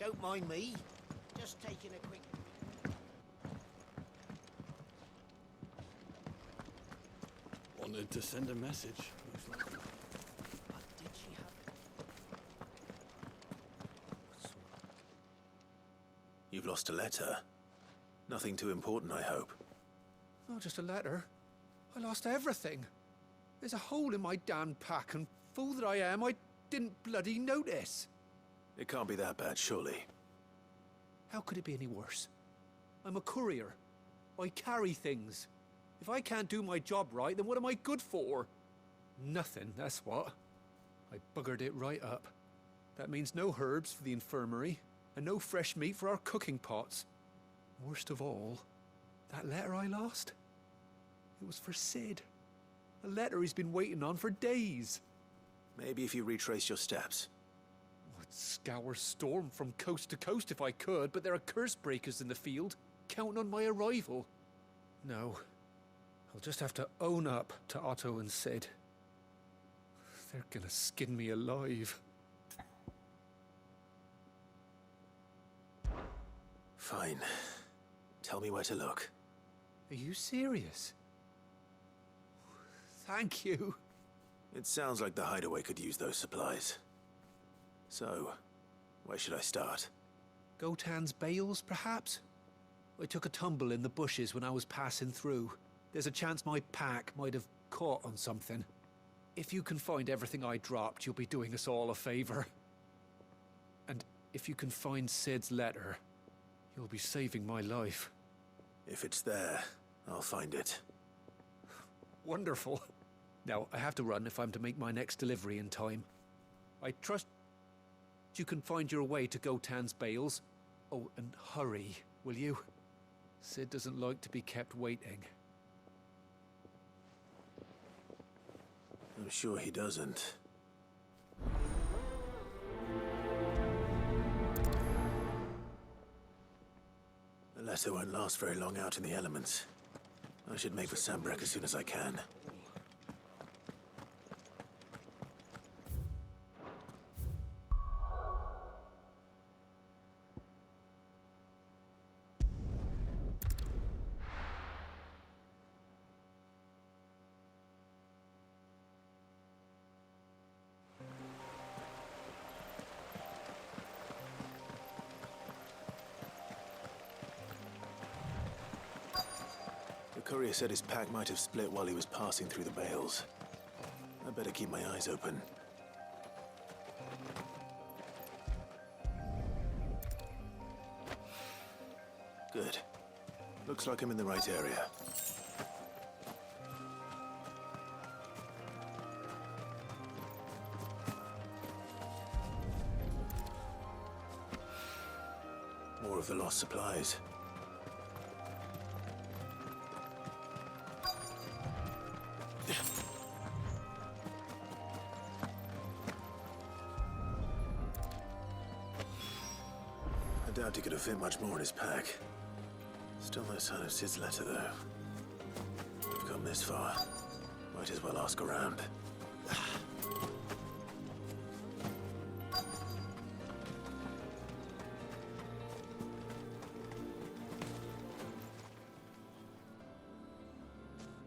don't mind me. Just taking a quick... Wanted to send a message. What did she have? You've lost a letter. Nothing too important, I hope. Not just a letter. I lost everything. There's a hole in my damn pack, and fool that I am, I didn't bloody notice. It can't be that bad, surely. How could it be any worse? I'm a courier. I carry things. If I can't do my job right, then what am I good for? Nothing, that's what. I buggered it right up. That means no herbs for the infirmary, and no fresh meat for our cooking pots. Worst of all, that letter I lost? It was for Sid. A letter he's been waiting on for days. Maybe if you retrace your steps. I'd scour Storm from coast to coast if I could, but there are curse breakers in the field, counting on my arrival. No. I'll just have to own up to Otto and Sid. They're gonna skin me alive. Fine. Tell me where to look. Are you serious? Thank you. It sounds like the hideaway could use those supplies. So, where should I start? Gotan's bales, perhaps? I took a tumble in the bushes when I was passing through. There's a chance my pack might have caught on something. If you can find everything I dropped, you'll be doing us all a favor. And if you can find Sid's letter, you'll be saving my life. If it's there, I'll find it. Wonderful. Now, I have to run if I'm to make my next delivery in time. I trust you can find your way to Gotan's bales. Oh, and hurry, will you? Sid doesn't like to be kept waiting. I'm sure he doesn't. The letter won't last very long out in the elements. I should make for Sambrek as soon as I can. The courier said his pack might have split while he was passing through the bales. I better keep my eyes open. Good. Looks like I'm in the right area. More of the lost supplies. I doubt he could have fit much more in his pack. Still no sign of Sid's letter, though. We've come this far. Might as well ask around.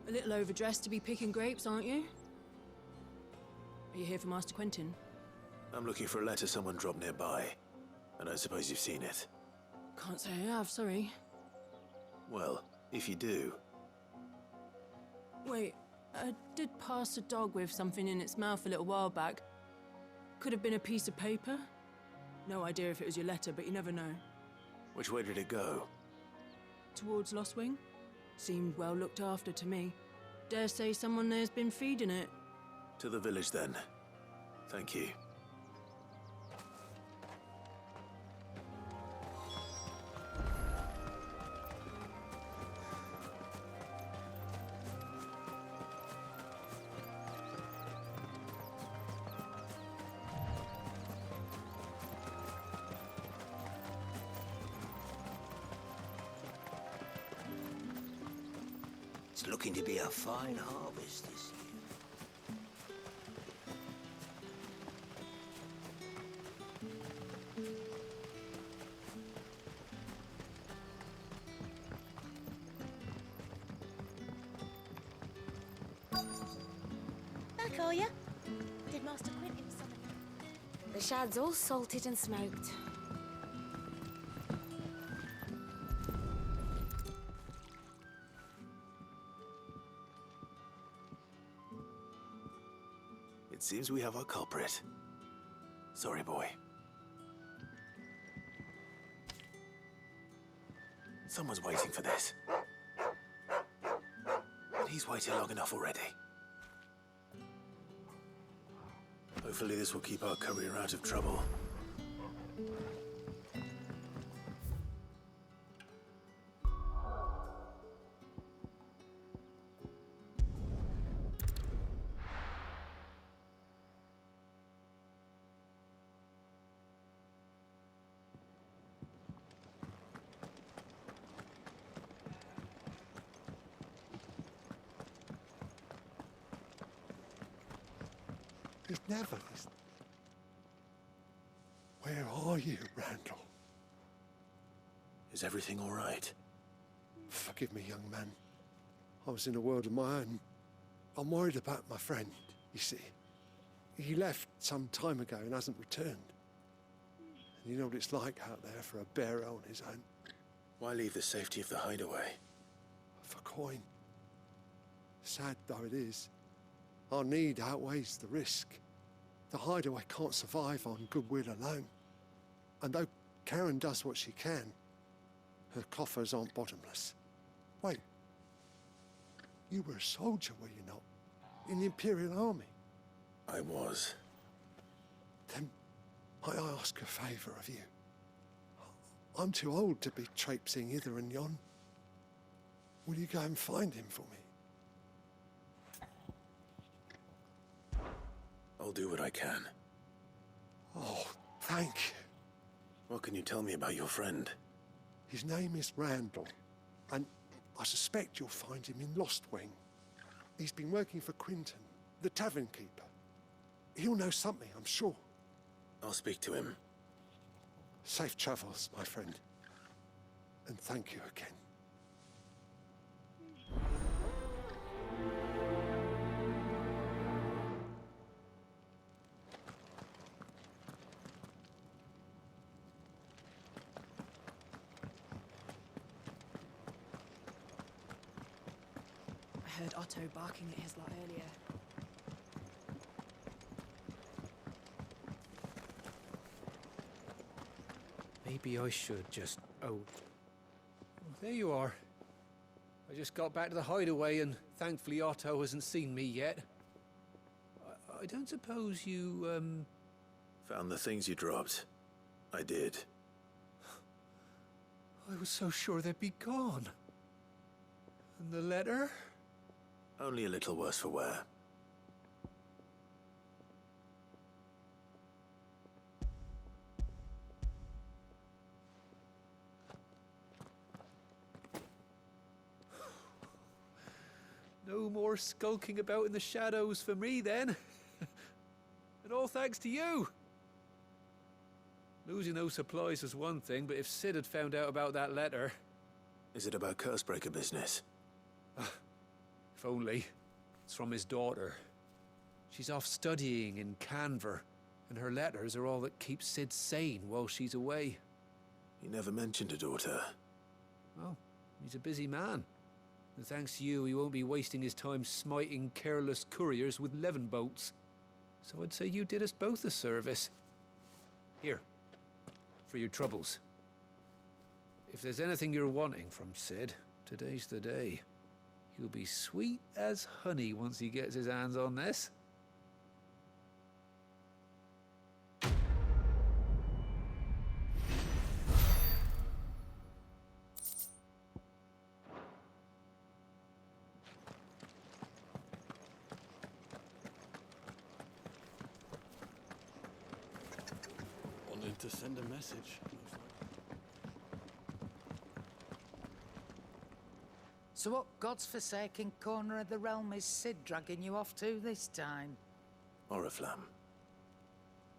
A little overdressed to be picking grapes, aren't you? Are you here for Master Quentin? I'm looking for a letter someone dropped nearby. I don't suppose you've seen it. Can't say I have, sorry. Well, if you do... Wait, I did pass a dog with something in its mouth a little while back. Could have been a piece of paper. No idea if it was your letter, but you never know. Which way did it go? Towards Lost Wing? Seemed well looked after to me. Dare say someone there's been feeding it. To the village, then. Thank you. It's looking to be a fine harvest this year. call you? Did Master Quentin summon you? The shad's all salted and smoked. It seems we have our culprit. Sorry, boy. Someone's waiting for this. And he's waited long enough already. Hopefully this will keep our courier out of trouble. There's never this. Where are you, Randall? Is everything all right? Forgive me, young man. I was in a world of my own. I'm worried about my friend, you see. He left some time ago and hasn't returned. And you know what it's like out there for a bearer on his own. Why leave the safety of the hideaway? For coin. Sad though it is, our need outweighs the risk. The hideaway can't survive on goodwill alone. And though Karen does what she can, her coffers aren't bottomless. Wait. You were a soldier, were you not? In the Imperial Army? I was. Then might I ask a favour of you? I'm too old to be traipsing hither and yon. Will you go and find him for me? I'll do what I can. Oh, thank you. What can you tell me about your friend? His name is Randall, and I suspect you'll find him in Lost Wing. He's been working for Quinton, the tavern keeper. He'll know something, I'm sure. I'll speak to him. Safe travels, my friend. And thank you again. I heard Otto barking at his lot earlier. Maybe I should just... Oh. There you are. I just got back to the hideaway and thankfully Otto hasn't seen me yet. I don't suppose you, Found the things you dropped. I did. I was so sure they'd be gone. And the letter? Only a little worse for wear. No more skulking about in the shadows for me, then. And all thanks to you. Losing those supplies was one thing, but if Sid had found out about that letter... Is it about Cursebreaker business? If only. It's from his daughter. She's off studying in Canver, and her letters are all that keeps Sid sane while she's away. He never mentioned a daughter. Well, he's a busy man. And thanks to you, he won't be wasting his time smiting careless couriers with levin boats. So I'd say you did us both a service. Here, for your troubles. If there's anything you're wanting from Sid, today's the day. He'll be sweet as honey once he gets his hands on this. Wanted to send a message. So what god's-forsaken corner of the realm is Sid dragging you off to this time? Oriflamme.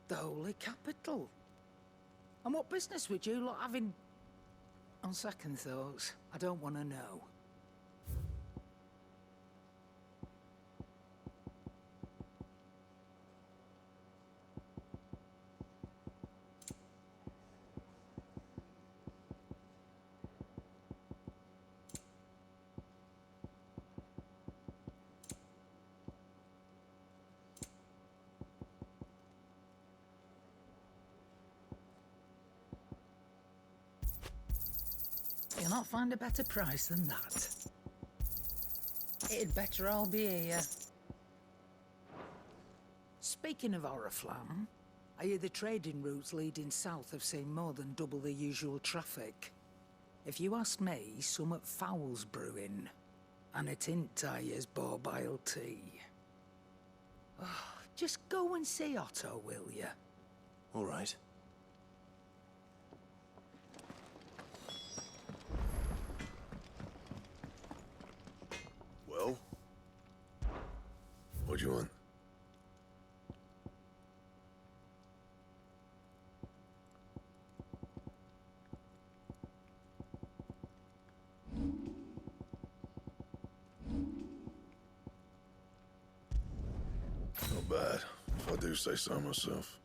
The Holy Capital. And what business would you lot have in... On second thoughts, I don't want to know. You'll not find a better price than that. It'd better all be here. Speaking of Oriflamme, I hear the trading routes leading south have seen more than double the usual traffic. If you ask me, summat foul's brewing. And it ain't Tyre's borbile tea. Oh, just go and see Otto, will you? All right. Well? What do you want? Not bad, if I do say so myself.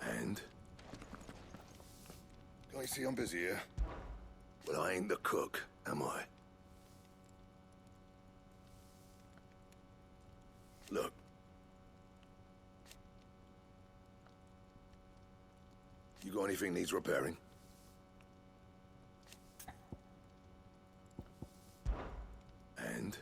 And? Can't you see I'm busy here? Well, I ain't the cook, am I? Look. You got anything needs repairing? And?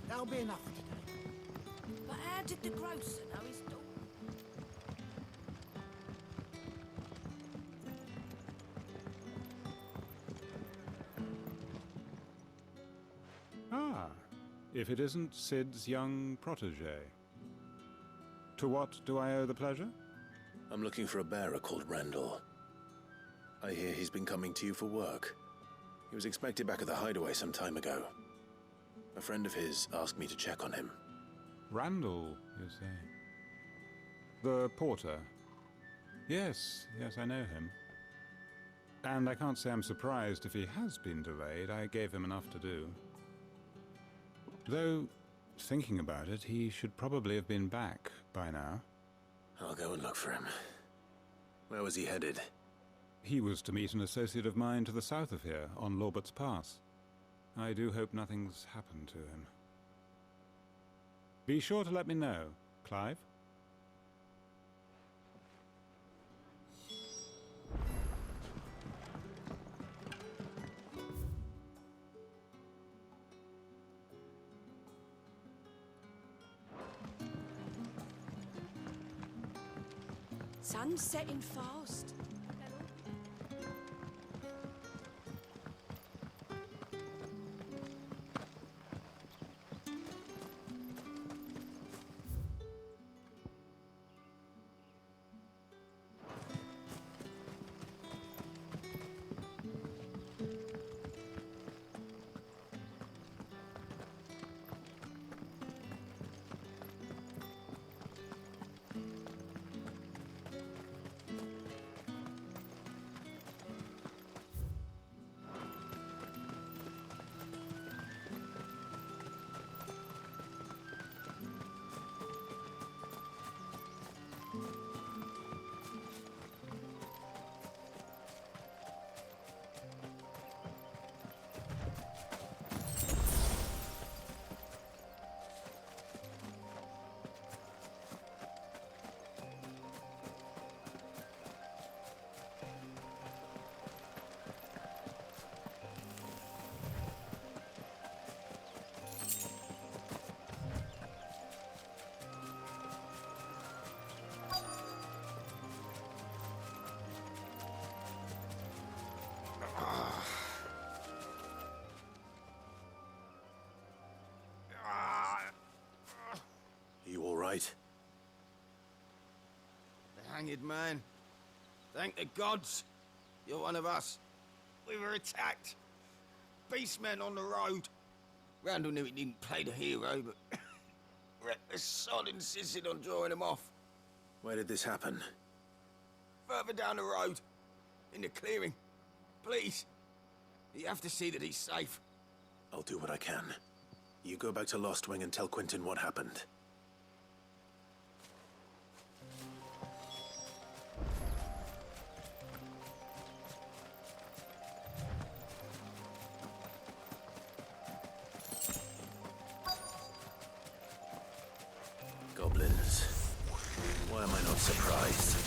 That'll be enough for today. But how did the grocer know his daughter? Ah, if it isn't Sid's young protege. To what do I owe the pleasure? I'm looking for a bearer called Randall. I hear he's been coming to you for work. He was expected back at the hideaway some time ago. A friend of his asked me to check on him. Randall, you say? The porter? Yes, I know him. And I can't say I'm surprised if he has been delayed. I gave him enough to do. Though, thinking about it, he should probably have been back by now. I'll go and look for him. Where was he headed? He was to meet an associate of mine to the south of here, on Lorbert's Pass. I do hope nothing's happened to him. Be sure to let me know, Clive. Sun's setting fast. You all right? The hanged man. Thank the gods. You're one of us. We were attacked. Beastmen on the road. Randall knew he didn't play the hero, but reckless sod insisted on drawing him off. Where did this happen? Further down the road. In the clearing. Please. You have to see that he's safe. I'll do what I can. You go back to Lost Wing and tell Quentin what happened. Goblins. Why am I not surprised?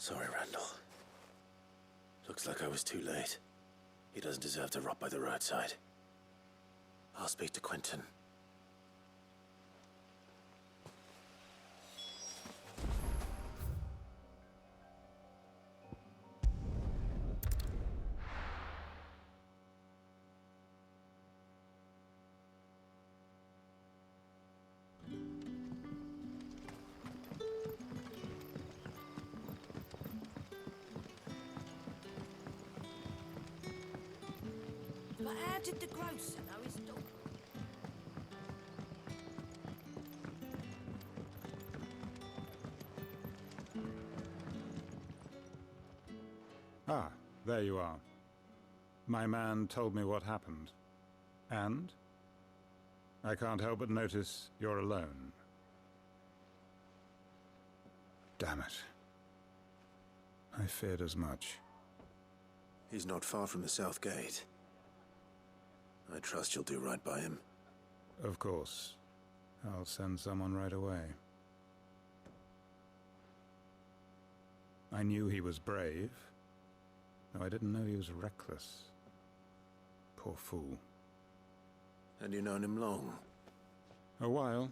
Sorry, Randall. Looks like I was too late. He doesn't deserve to rot by the roadside. I'll speak to Quentin. But how did the grocer know his dog? Ah, there you are. My man told me what happened. And? I can't help but notice you're alone. Damn it. I feared as much. He's not far from the South Gate. I trust you'll do right by him. Of course. I'll send someone right away. I knew he was brave, though I didn't know he was reckless. Poor fool. And you've known him long? A while.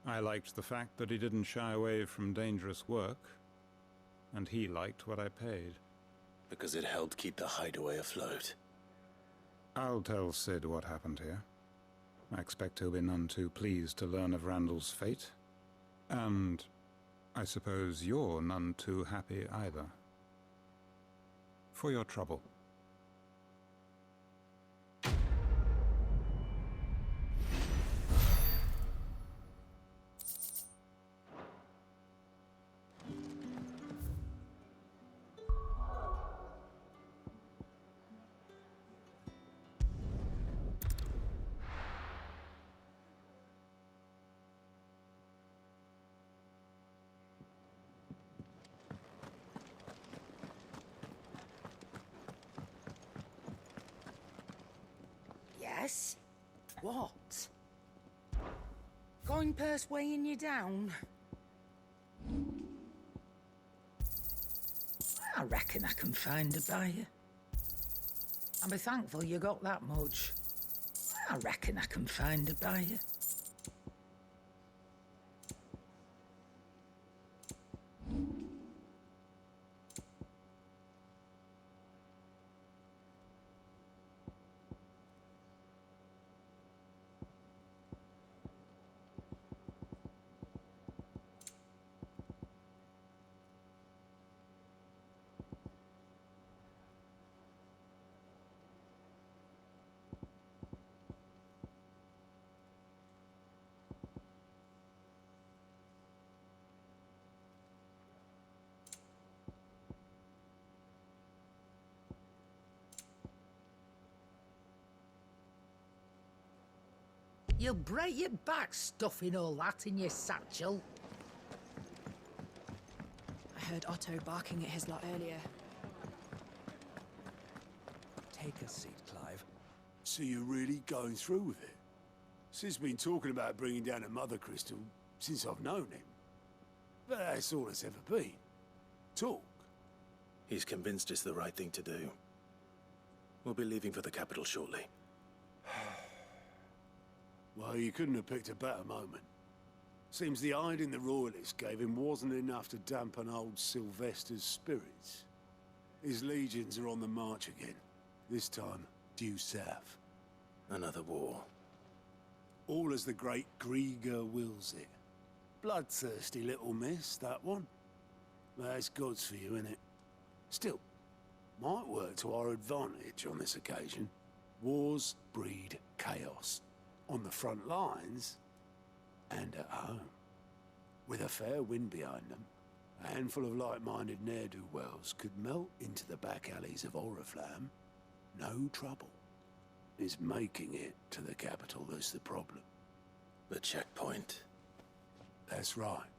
I liked the fact that he didn't shy away from dangerous work, and he liked what I paid. Because it helped keep the hideaway afloat. I'll tell Sid what happened here. I expect he'll be none too pleased to learn of Randall's fate. And I suppose you're none too happy either. For your trouble. Yes? What? Going purse weighing you down? I reckon I can find a buyer. I'll be thankful you got that much. I reckon I can find a buyer. You'll break your back stuffing all that in your satchel. I heard Otto barking at his lot earlier. Take a seat, Clive. So you're really going through with it? Sid's been talking about bringing down a mother crystal since I've known him. But that's all it's ever been. Talk. He's convinced it's the right thing to do. We'll be leaving for the capital shortly. Well, you couldn't have picked a better moment. Seems the hiding the Royalists gave him wasn't enough to dampen old Sylvester's spirits. His legions are on the march again. This time, due south. Another war. All as the great Grieger wills it. Bloodthirsty little miss, that one. That's God's for you, innit? Still, might work to our advantage on this occasion. Wars breed chaos. On the front lines, and at home. With a fair wind behind them, a handful of like-minded ne'er-do-wells could melt into the back alleys of Oriflamme. No trouble. It's making it to the capital that's the problem. The checkpoint. That's right.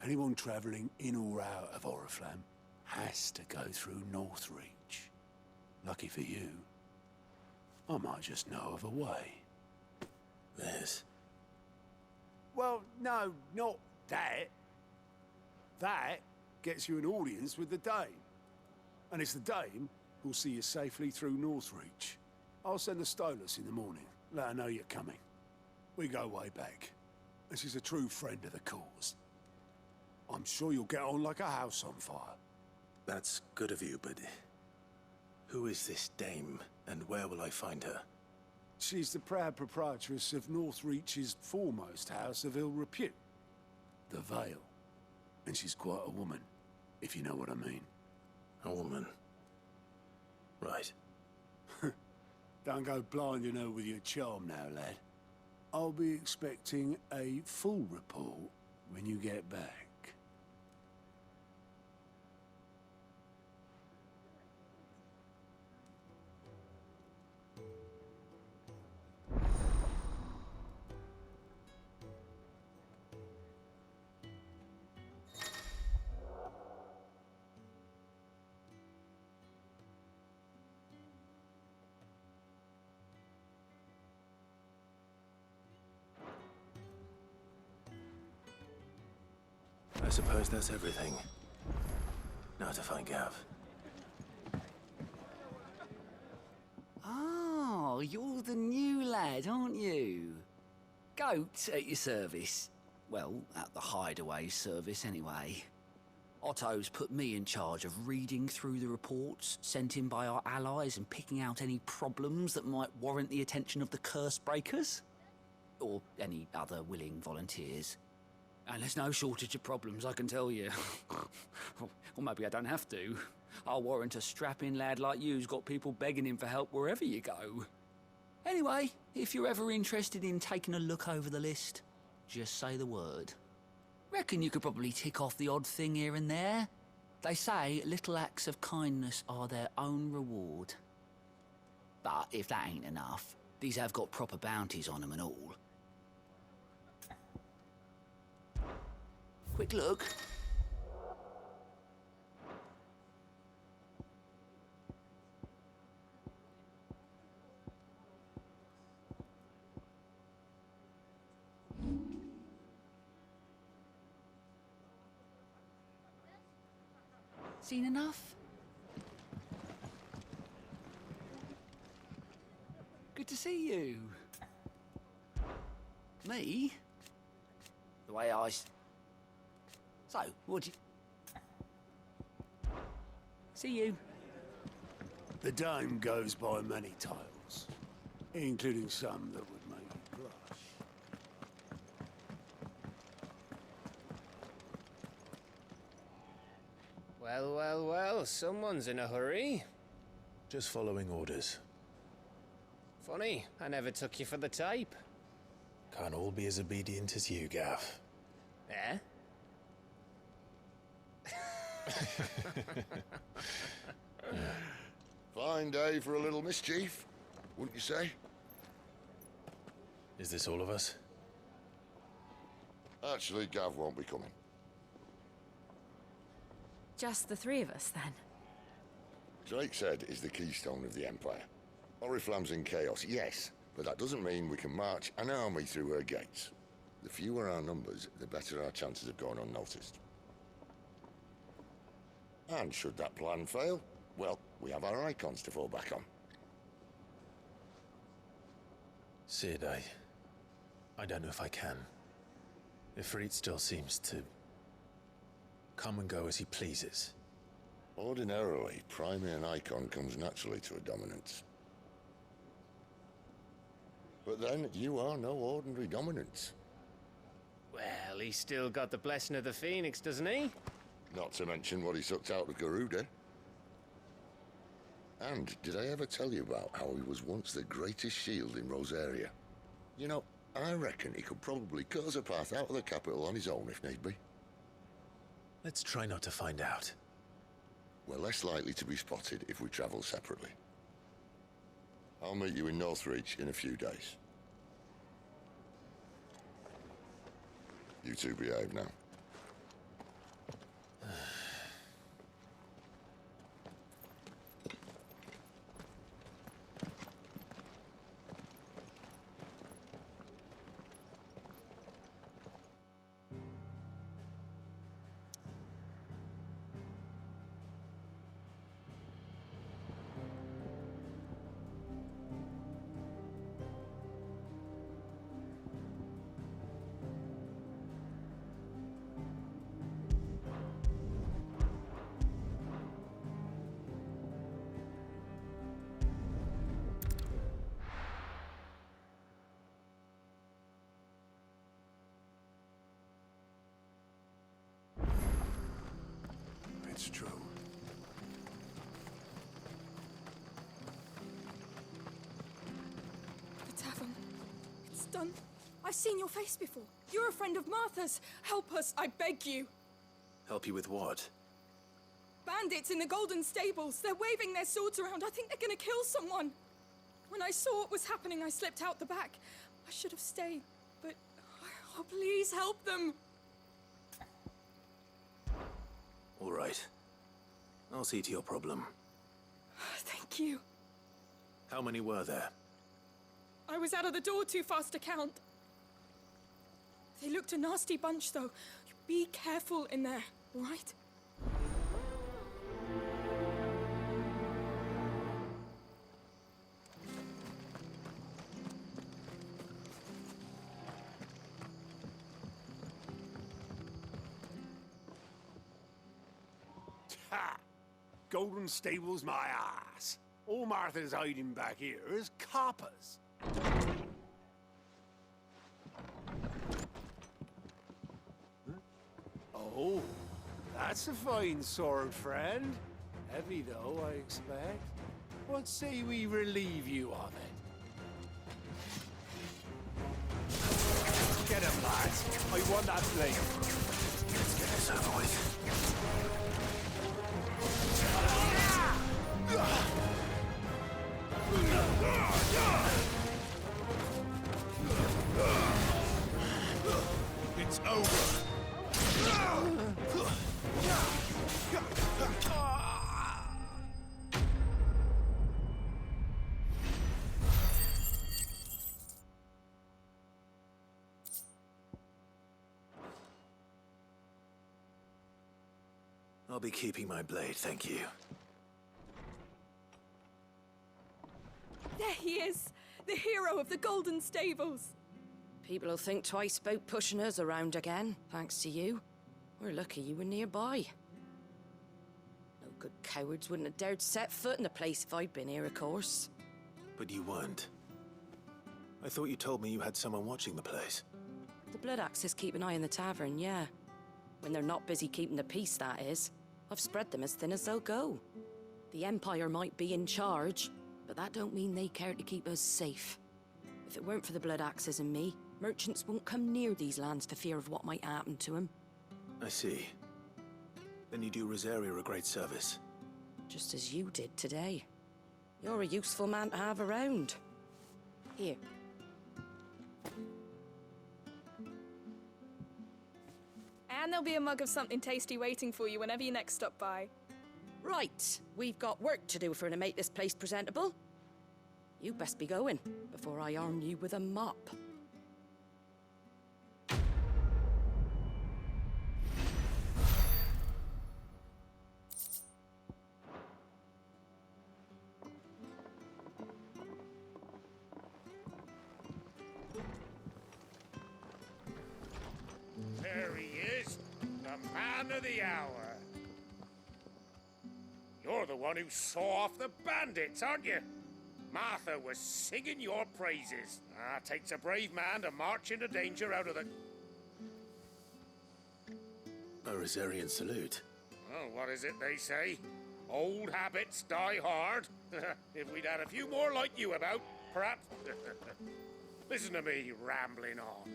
Anyone travelling in or out of Oriflamme has to go through Northreach. Lucky for you, I might just know of a way. This? Well, no, not that. That gets you an audience with the Dame. And it's the Dame who'll see you safely through Northreach. I'll send the Stolas in the morning, let her know you're coming. We go way back, and she's a true friend of the cause. I'm sure you'll get on like a house on fire. That's good of you, but who is this Dame, and where will I find her? She's the proud proprietress of Northreach's foremost house of ill repute, the Vale. And she's quite a woman, if you know what I mean. A woman? Right. Don't go blinding her with your charm now, lad. I'll be expecting a full report when you get back. I suppose that's everything. Now to find Gav. Oh, you're the new lad, aren't you? Goat at your service. Well, at the hideaway service, anyway. Otto's put me in charge of reading through the reports sent in by our allies and picking out any problems that might warrant the attention of the curse breakers. Or any other willing volunteers. And there's no shortage of problems, I can tell you. Or maybe I don't have to. I'll warrant a strapping lad like you's got people begging him for help wherever you go. Anyway, if you're ever interested in taking a look over the list, just say the word. Reckon you could probably tick off the odd thing here and there. They say little acts of kindness are their own reward. But if that ain't enough, these have got proper bounties on them and all. Quick look. Seen enough? Good to see you. Me? The way I... So, what'd you... See you. The dome goes by many titles, including some that would make you blush. Well, well, well, someone's in a hurry. Just following orders. Funny, I never took you for the type. Can't all be as obedient as you, Gav. Eh? Fine day for a little mischief, wouldn't you say? Is this all of us? Actually, Gav won't be coming. Just the three of us, then? Drake's Head is the keystone of the Empire. Oriflamme's in chaos, yes, but that doesn't mean we can march an army through her gates. The fewer our numbers, the better our chances of going unnoticed. And should that plan fail, well, we have our icons to fall back on. Sid, I don't know if I can. Ifrit still seems to come and go as he pleases. Ordinarily, priming an icon comes naturally to a dominance. But then, you are no ordinary dominance. Well, he's still got the blessing of the Phoenix, doesn't he? Not to mention what he sucked out of Garuda. And did I ever tell you about how he was once the greatest shield in Rosaria? You know, I reckon he could probably cut us a path out of the capital on his own if need be. Let's try not to find out. We're less likely to be spotted if we travel separately. I'll meet you in Northreach in a few days. You two behave now. It's true. The tavern. It's done. I've seen your face before. You're a friend of Martha's. Help us, I beg you. Help you with what? Bandits in the Golden Stables. They're waving their swords around. I think they're gonna kill someone. When I saw what was happening, I slipped out the back. I should have stayed, but... Oh, please help them. All right. I'll see to your problem. Thank you. How many were there? I was out of the door too fast to count. They looked a nasty bunch, though. Be careful in there, all right? Ha! Golden Stable's my ass. All Martha's hiding back here is coppers. Oh, that's a fine sword, friend. Heavy, though, I expect. What say we relieve you of it? Get him, lads. I want that blade. Let's get this over with. It's over. I'll be keeping my blade, thank you. There he is! The hero of the Golden Stables! People will think twice about pushing us around again, thanks to you. We're lucky you were nearby. No good cowards wouldn't have dared set foot in the place if I'd been here, of course. But you weren't. I thought you told me you had someone watching the place. The Blood Axes keep an eye on the tavern, yeah. When they're not busy keeping the peace, that is. I've spread them as thin as they'll go. The Empire might be in charge, but that don't mean they care to keep us safe. If it weren't for the Blood Axes and me, merchants won't come near these lands for fear of what might happen to them. I see. Then you do Rosaria a great service. Just as you did today. You're a useful man to have around. Here. And there'll be a mug of something tasty waiting for you whenever you next stop by. Right, we've got work to do for to make this place presentable. You best be going, before I arm you with a mop. There he is, the man of the hour. You're the one who saw off the bandits, aren't you? Martha was singing your praises. Ah, takes a brave man to march into danger out of the... A Rosarian salute. Oh, what is it they say? Old habits die hard. If we'd had a few more like you about, perhaps... Listen to me rambling on.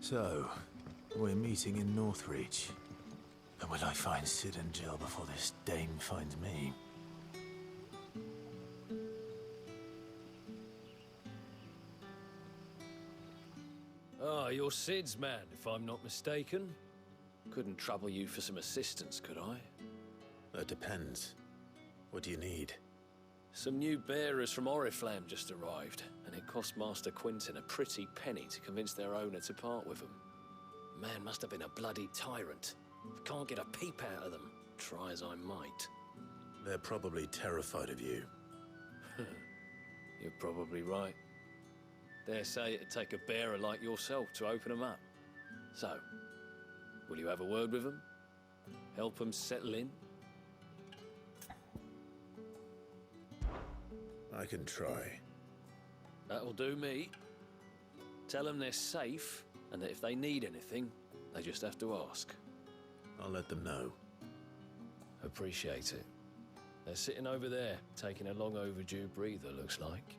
So, we're meeting in Northreach. And will I find Sid and Jill before this dame finds me? Ah, you're Sid's man, if I'm not mistaken. Couldn't trouble you for some assistance, could I? That depends. What do you need? Some new bearers from Oriflamme just arrived, and it cost Master Quinton a pretty penny to convince their owner to part with them. Man must have been a bloody tyrant. I can't get a peep out of them, try as I might. They're probably terrified of you. You're probably right. Dare say it'd take a bearer like yourself to open them up. So, will you have a word with them? Help them settle in? I can try. That'll do me. Tell them they're safe, and that if they need anything, they just have to ask. I'll let them know. Appreciate it. They're sitting over there, taking a long overdue breather, looks like.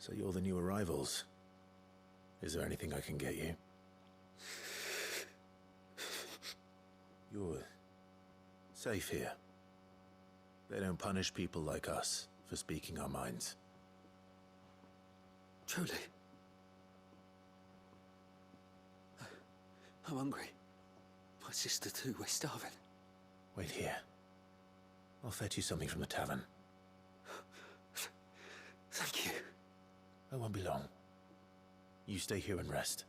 So you're the new arrivals. Is there anything I can get you? You're safe here. They don't punish people like us for speaking our minds. Truly. I'm hungry. My sister too, we're starving. Wait here. I'll fetch you something from the tavern. Thank you. I won't be long. You stay here and rest.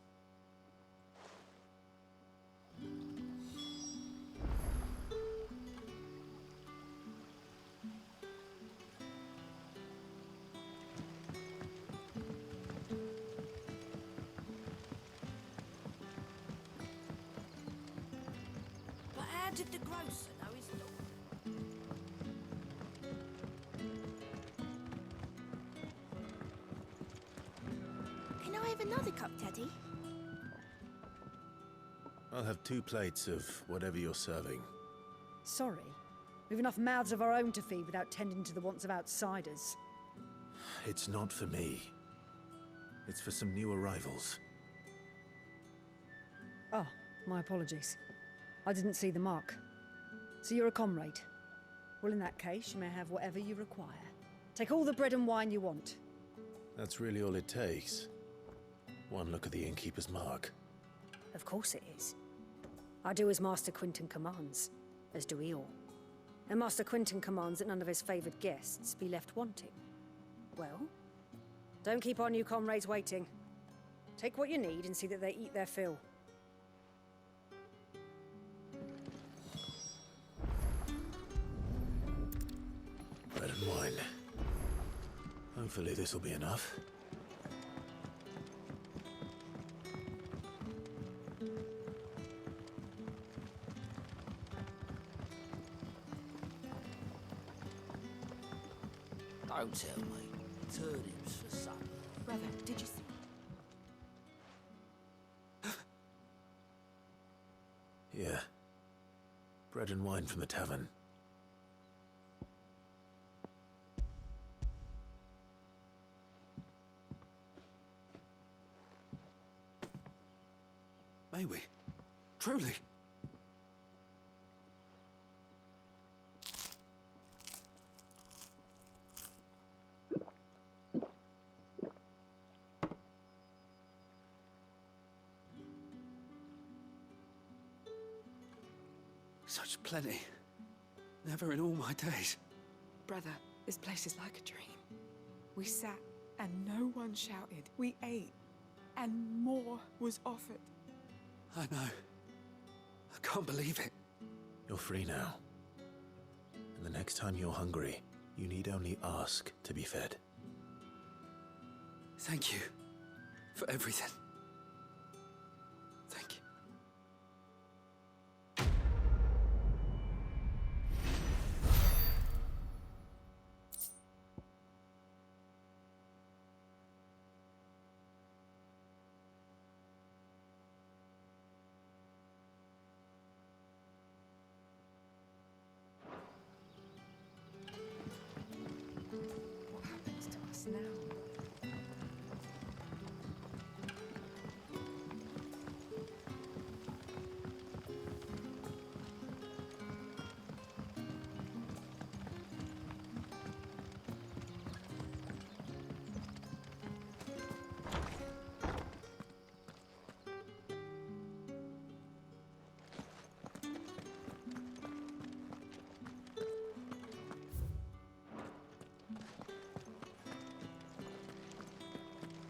But how did the grocer know his dog? Can I have another cup, Daddy? I'll have 2 plates of whatever you're serving. Sorry. We've enough mouths of our own to feed without tending to the wants of outsiders. It's not for me. It's for some new arrivals. Oh, my apologies. I didn't see the mark. So you're a comrade. Well, in that case, you may have whatever you require. Take all the bread and wine you want. That's really all it takes. One look at the innkeeper's mark. Of course it is. I do as Master Quinton commands, as do we all. And Master Quinton commands that none of his favoured guests be left wanting. Well, don't keep our new comrades waiting. Take what you need and see that they eat their fill. Bread and wine. Hopefully this will be enough. Don't tell me. Turnips for supper. Brother, did you see? Yeah. Bread and wine from the tavern. May we? Truly? Such plenty. Never in all my days. Brother, this place is like a dream. We sat and no one shouted. We ate and more was offered. I know. I can't believe it. You're free now. And the next time you're hungry, you need only ask to be fed. Thank you for everything. Thank you. What happens to us now?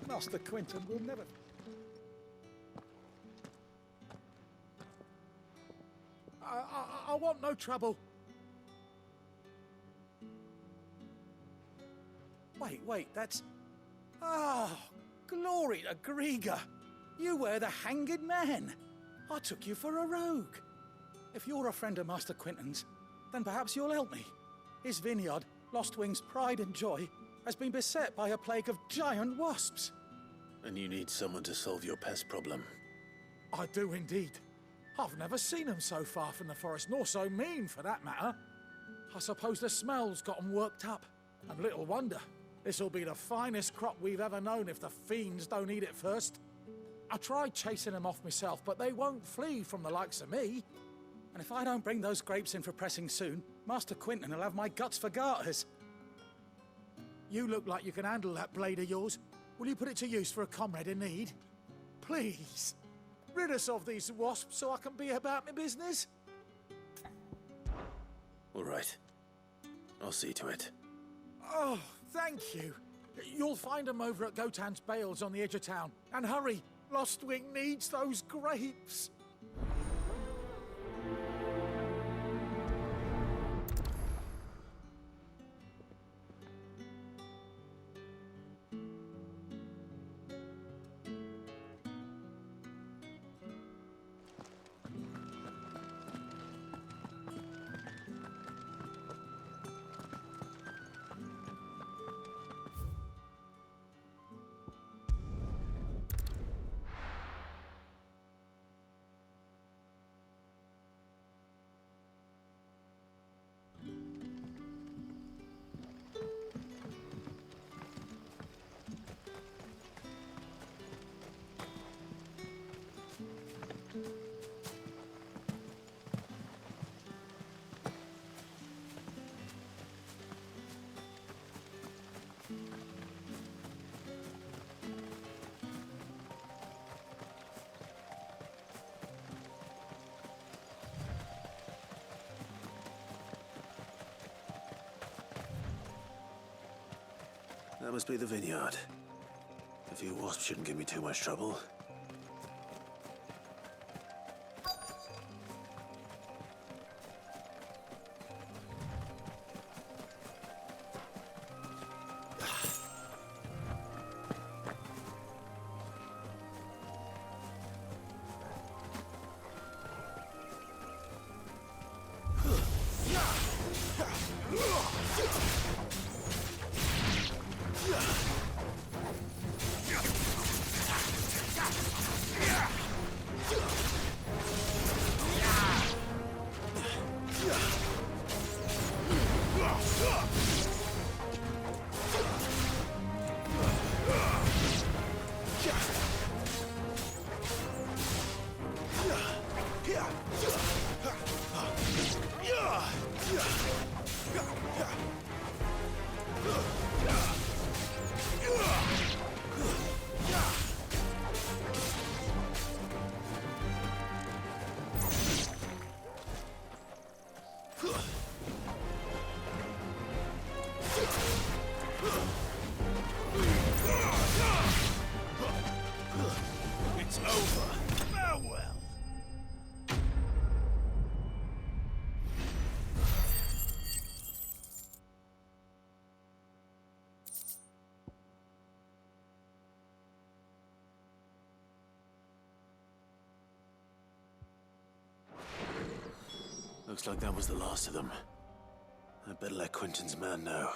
Master Quinton will never... I want no trouble. Wait, that's... Ah, glory to Grieger. You were the hanged man. I took you for a rogue. If you're a friend of Master Quinton's, then perhaps you'll help me. His vineyard, Lostwing's pride and joy, has been beset by a plague of giant wasps. And you need someone to solve your pest problem. I do indeed. I've never seen them so far from the forest, nor so mean, for that matter. I suppose the smell's got them worked up. And little wonder. This'll be the finest crop we've ever known if the fiends don't eat it first. I tried chasing them off myself, but they won't flee from the likes of me. And if I don't bring those grapes in for pressing soon, Master Quinton will have my guts for garters. You look like you can handle that blade of yours. Will you put it to use for a comrade in need? Please, rid us of these wasps so I can be about my business. All right. I'll see to it. Oh, thank you. You'll find them over at Gotan's Bales on the edge of town. And hurry, Lostwing needs those grapes. That must be the vineyard. A few wasps shouldn't give me too much trouble. It's over. Farewell. Looks like that was the last of them. I'd better let Quinton's man know.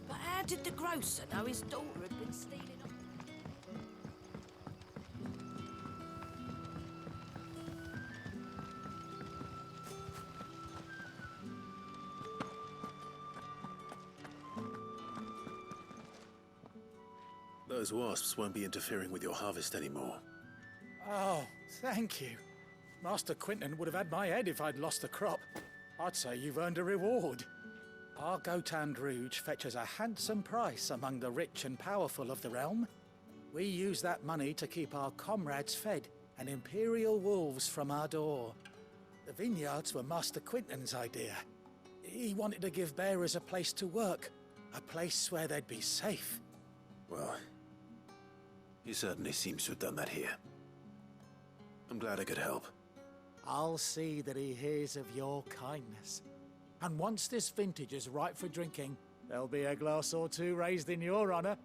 But how did the grocer know his daughter had been stealing off? Those wasps won't be interfering with your harvest anymore. Oh, thank you. Master Quinton would have had my head if I'd lost the crop. I'd say you've earned a reward. Our G.O.M.D rouge fetches a handsome price among the rich and powerful of the realm. We use that money to keep our comrades fed and imperial wolves from our door. The vineyards were Master Quinton's idea. He wanted to give bearers a place to work, a place where they'd be safe. Well, he certainly seems to have done that here. I'm glad I could help. I'll see that he hears of your kindness. And once this vintage is ripe for drinking, there'll be a glass or two raised in your honour.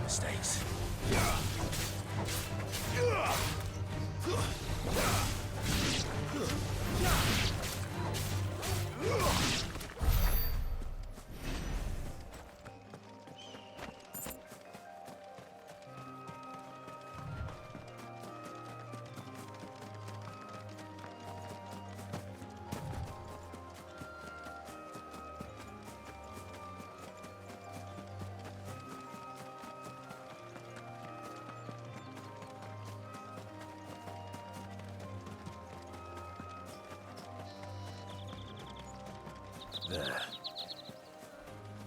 Mistakes. There.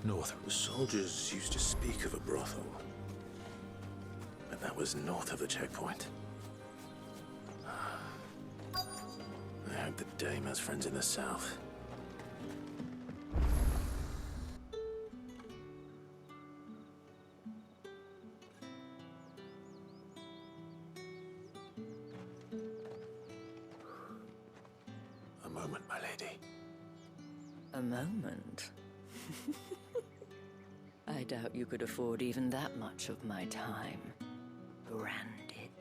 North. The soldiers used to speak of a brothel. But that was north of the checkpoint. I hope the dame has friends in the south. A moment, my lady. A moment? I doubt you could afford even that much of my time. Branded.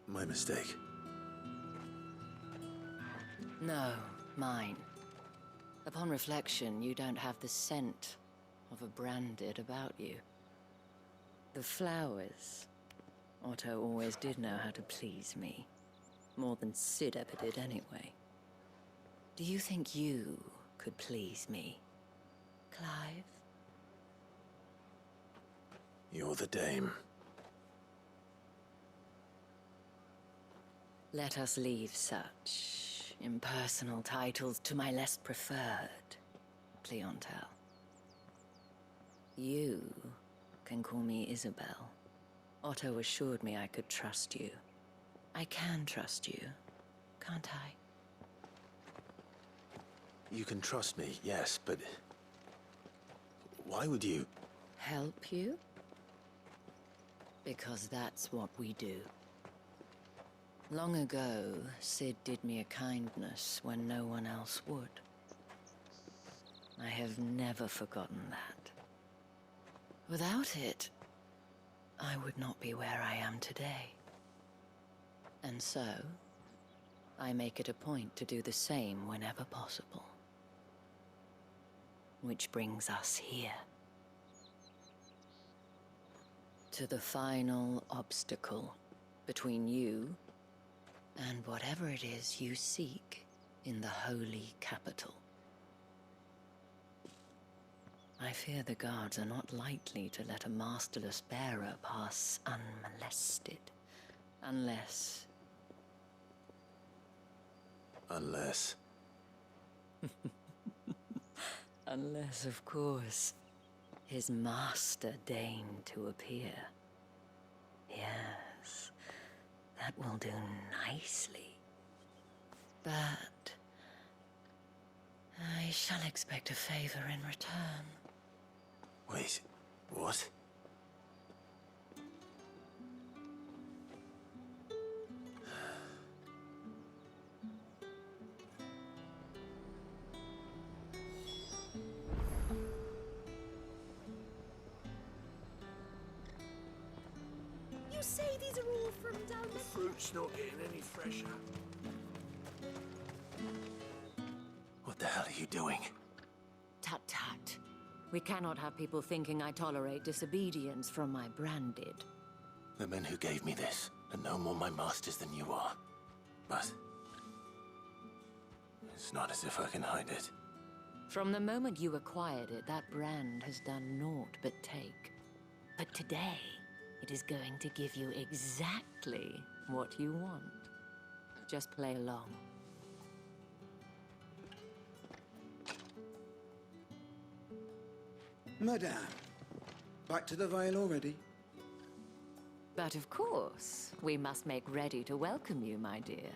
My mistake. No, mine. Upon reflection, you don't have the scent of a branded about you. The flowers. Otto always did know how to please me. More than Sid ever did anyway. Do you think you could please me, Clive? You're the dame. Let us leave such impersonal titles to my less preferred clientele. You can call me Isabel. Otto assured me I could trust you. I can trust you, can't I? You can trust me, yes, but why would you? Help you? Because that's what we do. Long ago, Sid did me a kindness when no one else would. I have never forgotten that. Without it, I would not be where I am today. And so, I make it a point to do the same whenever possible. Which brings us here. To the final obstacle between you and whatever it is you seek in the holy capital. I fear the guards are not likely to let a masterless bearer pass unmolested. Unless... Unless... Unless, of course, his master deigned to appear. Yes, that will do nicely. But I shall expect a favor in return. Wait, what? from down The fruit's not getting any fresher. What the hell are you doing? Tut tut. We cannot have people thinking I tolerate disobedience from my branded. The men who gave me this are no more my masters than you are. But it's not as if I can hide it. From the moment you acquired it, that brand has done naught but take. But today, it is going to give you exactly what you want. Just play along. Madame, back to the Vale already? But of course, we must make ready to welcome you, my dear.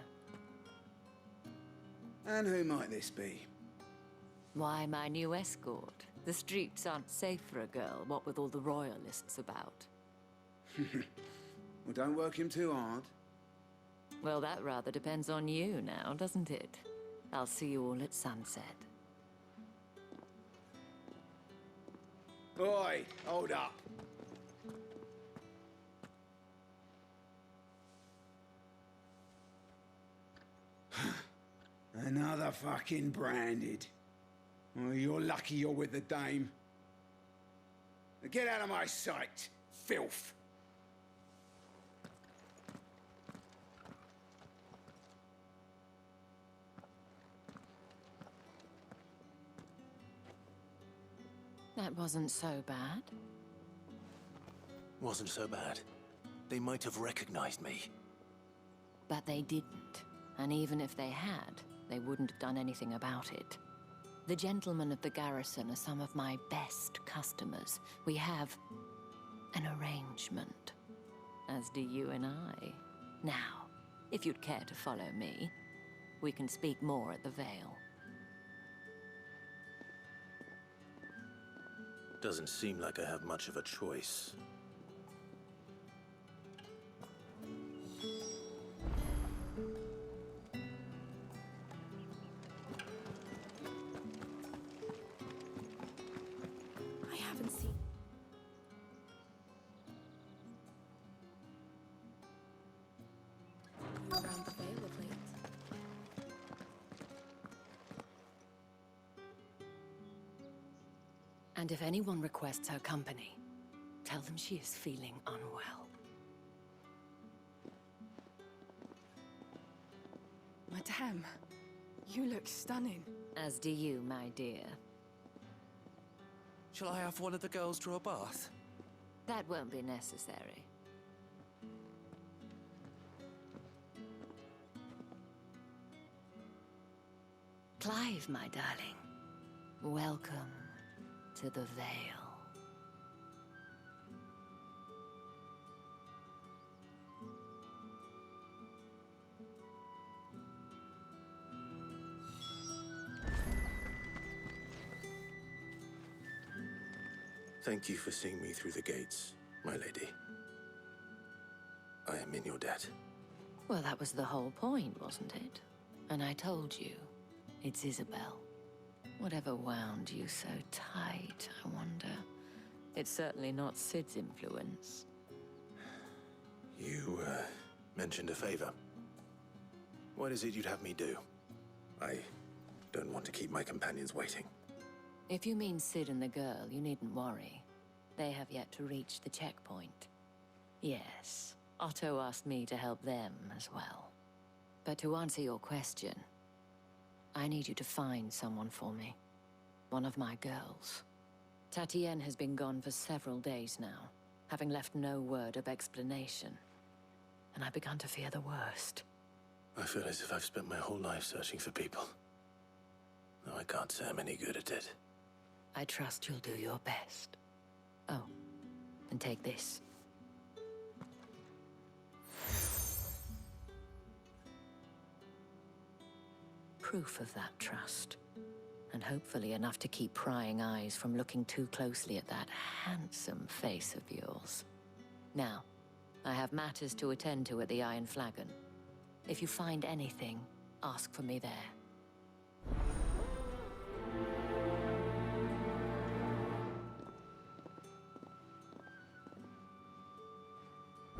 And who might this be? Why, my new escort. The streets aren't safe for a girl, what with all the royalists about. Well, don't work him too hard. Well, that rather depends on you now, doesn't it? I'll see you all at sunset. Oi, hold up. Another fucking branded. Well, you're lucky you're with the dame. Now get out of my sight, filth. That wasn't so bad. Wasn't so bad. They might have recognized me. But they didn't. And even if they had, they wouldn't have done anything about it. The gentlemen of the garrison are some of my best customers. We have an arrangement, as do you and I. Now, if you'd care to follow me, we can speak more at the Vale. Doesn't seem like I have much of a choice. I haven't seen... you around the Vale of late. And if anyone requests her company, tell them she is feeling unwell. Madame, you look stunning. As do you, my dear. Shall I have one of the girls draw a bath? That won't be necessary. Clive, my darling. Welcome to the Vale. Thank you for seeing me through the gates, my lady. I am in your debt. Well, that was the whole point, wasn't it? And I told you, it's Isabel. Whatever wound you so tight, I wonder. It's certainly not Sid's influence. You, mentioned a favor. What is it you'd have me do? I don't want to keep my companions waiting. If you mean Sid and the girl, you needn't worry. They have yet to reach the checkpoint. Yes, Otto asked me to help them as well. But to answer your question, I need you to find someone for me. One of my girls. Tatienne has been gone for several days now, having left no word of explanation. And I've begun to fear the worst. I feel as if I've spent my whole life searching for people. Though I can't say I'm any good at it. I trust you'll do your best. Oh, and take this. Proof of that trust. And hopefully enough to keep prying eyes from looking too closely at that handsome face of yours. Now, I have matters to attend to at the Iron Flagon. If you find anything, ask for me there.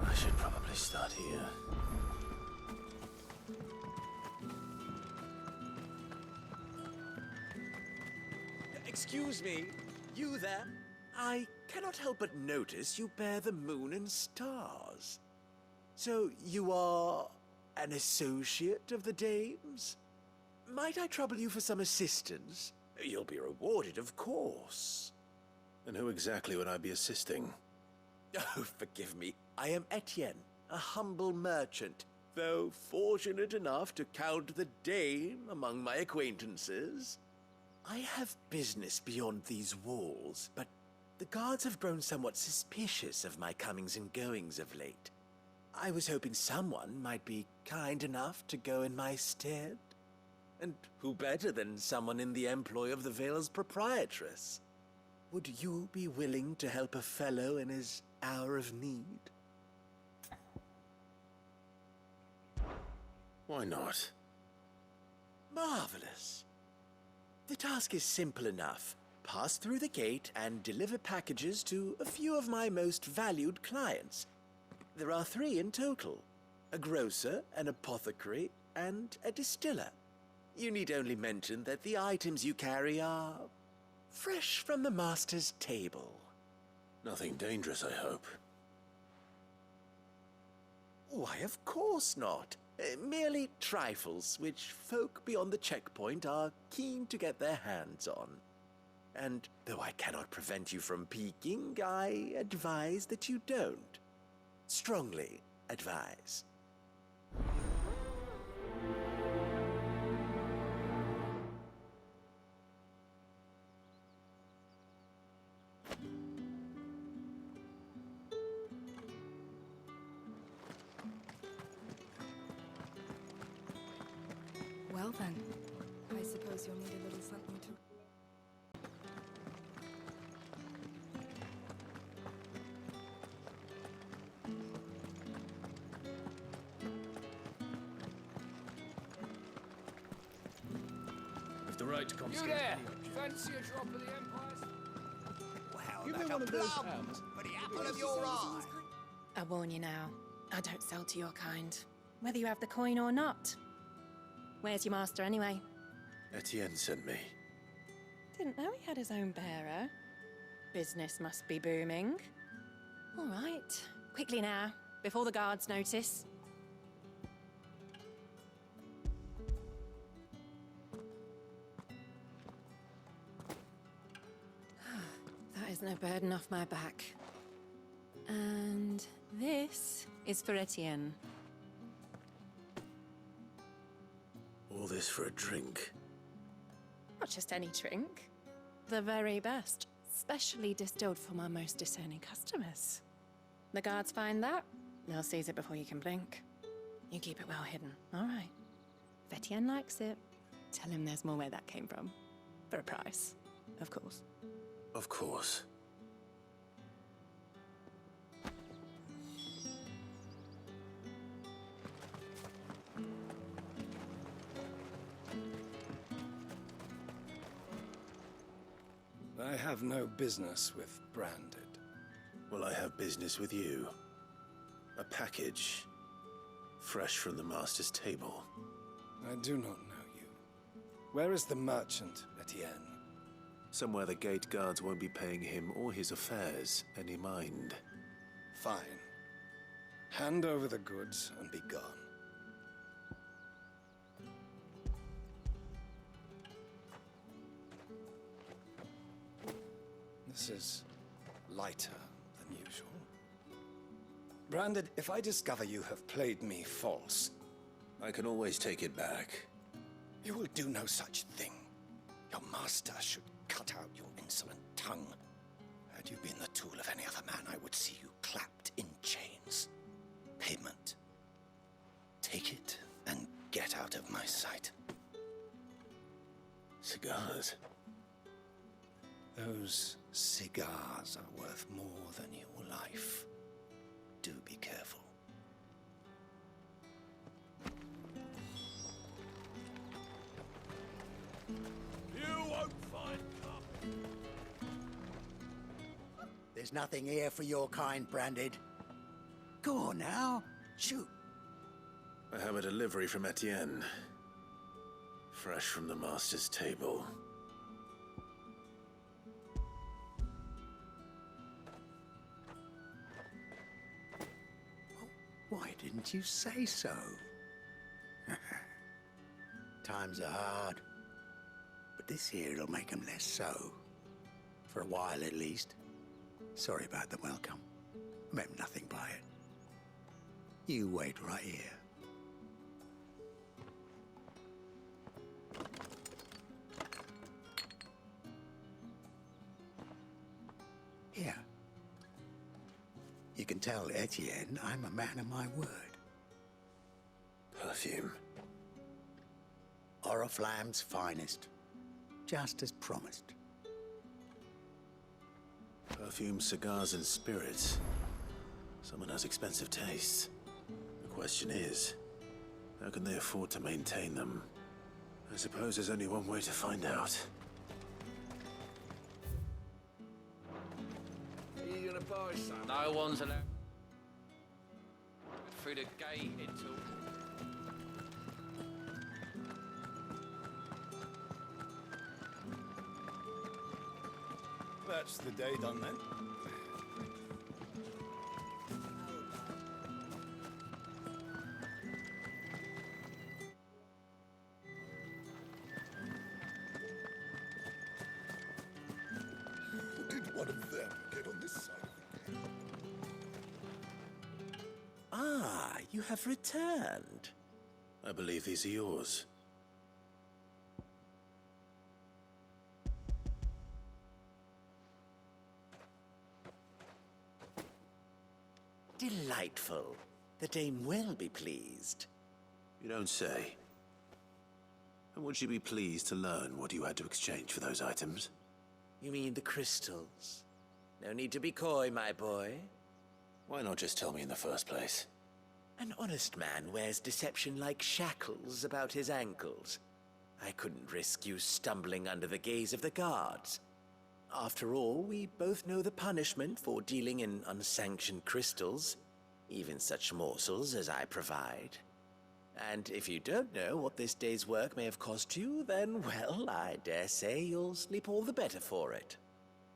I should probably I start here? Excuse me, you there? I cannot help but notice you bear the moon and stars. So you are an associate of the dames? Might I trouble you for some assistance? You'll be rewarded, of course. And who exactly would I be assisting? Oh, forgive me. I am Etienne, a humble merchant, though fortunate enough to count the dame among my acquaintances. I have business beyond these walls, but the guards have grown somewhat suspicious of my comings and goings of late. I was hoping someone might be kind enough to go in my stead. And who better than someone in the employ of the Vale's proprietress? Would you be willing to help a fellow in his hour of need? Why not? Marvelous. The task is simple enough. Pass through the gate and deliver packages to a few of my most valued clients. There are 3 in total: a grocer, an apothecary, and a distiller. You need only mention that the items you carry are fresh from the master's table. Nothing dangerous, I hope. Why, of course not. Merely trifles which folk beyond the checkpoint are keen to get their hands on. And though I cannot prevent you from peeking, I advise that you don't. Strongly advise. Well then, I suppose you'll need a little something to... With the right to confiscate. You there? Fancy a drop of the Empire's? Well, Give me like one a of those plum hands. for the apple of your eye. I warn you now, I don't sell to your kind, whether you have the coin or not. Where's your master, anyway? Etienne sent me. Didn't know he had his own bearer. Business must be booming. All right, quickly now, before the guards notice. That is no burden off my back. And this is for Etienne. All this for a drink. Not just any drink. The very best. Specially distilled for my most discerning customers. The guards find that, they'll seize it before you can blink. You keep it well hidden, all right? If Etienne likes it, tell him there's more where that came from. For a price, of course. Of course. I have no business with Branded. Well, I have business with you. A package, fresh from the master's table. I do not know you. Where is the merchant, Etienne? Somewhere the gate guards won't be paying him or his affairs any mind. Fine. Hand over the goods and be gone. This is lighter than usual. Branded, if I discover you have played me false... I can always take it back. You will do no such thing. Your master should cut out your insolent tongue. Had you been the tool of any other man, I would see you clapped in chains. Payment. Take it and get out of my sight. Cigars. Those cigars are worth more than your life. Do be careful. You won't find coffee. There's nothing here for your kind, Branded. Go on now. Shoot. I have a delivery from Etienne. Fresh from the Master's table. Why didn't you say so? Times are hard, but this here'll make them less so. For a while, at least. Sorry about the welcome. Meant nothing by it. You wait right here. Here. You can tell Etienne I'm a man of my word. Perfume. Oriflamme's finest. Just as promised. Perfume, cigars, and spirits. Someone has expensive tastes. The question is, how can they afford to maintain them? I suppose there's only one way to find out. Are you gonna buy some? No one's allowed through the gate until. That's the day done then. Did one of them get on this side of the gate? Ah, you have returned. I believe these are yours. Delightful. The dame will be pleased. You don't say. And would she be pleased to learn what you had to exchange for those items? You mean the crystals? No need to be coy, my boy. Why not just tell me in the first place? An honest man wears deception like shackles about his ankles. I couldn't risk you stumbling under the gaze of the guards. After all, we both know the punishment for dealing in unsanctioned crystals, even such morsels as I provide. And if you don't know what this day's work may have cost you, then, well, I dare say you'll sleep all the better for it.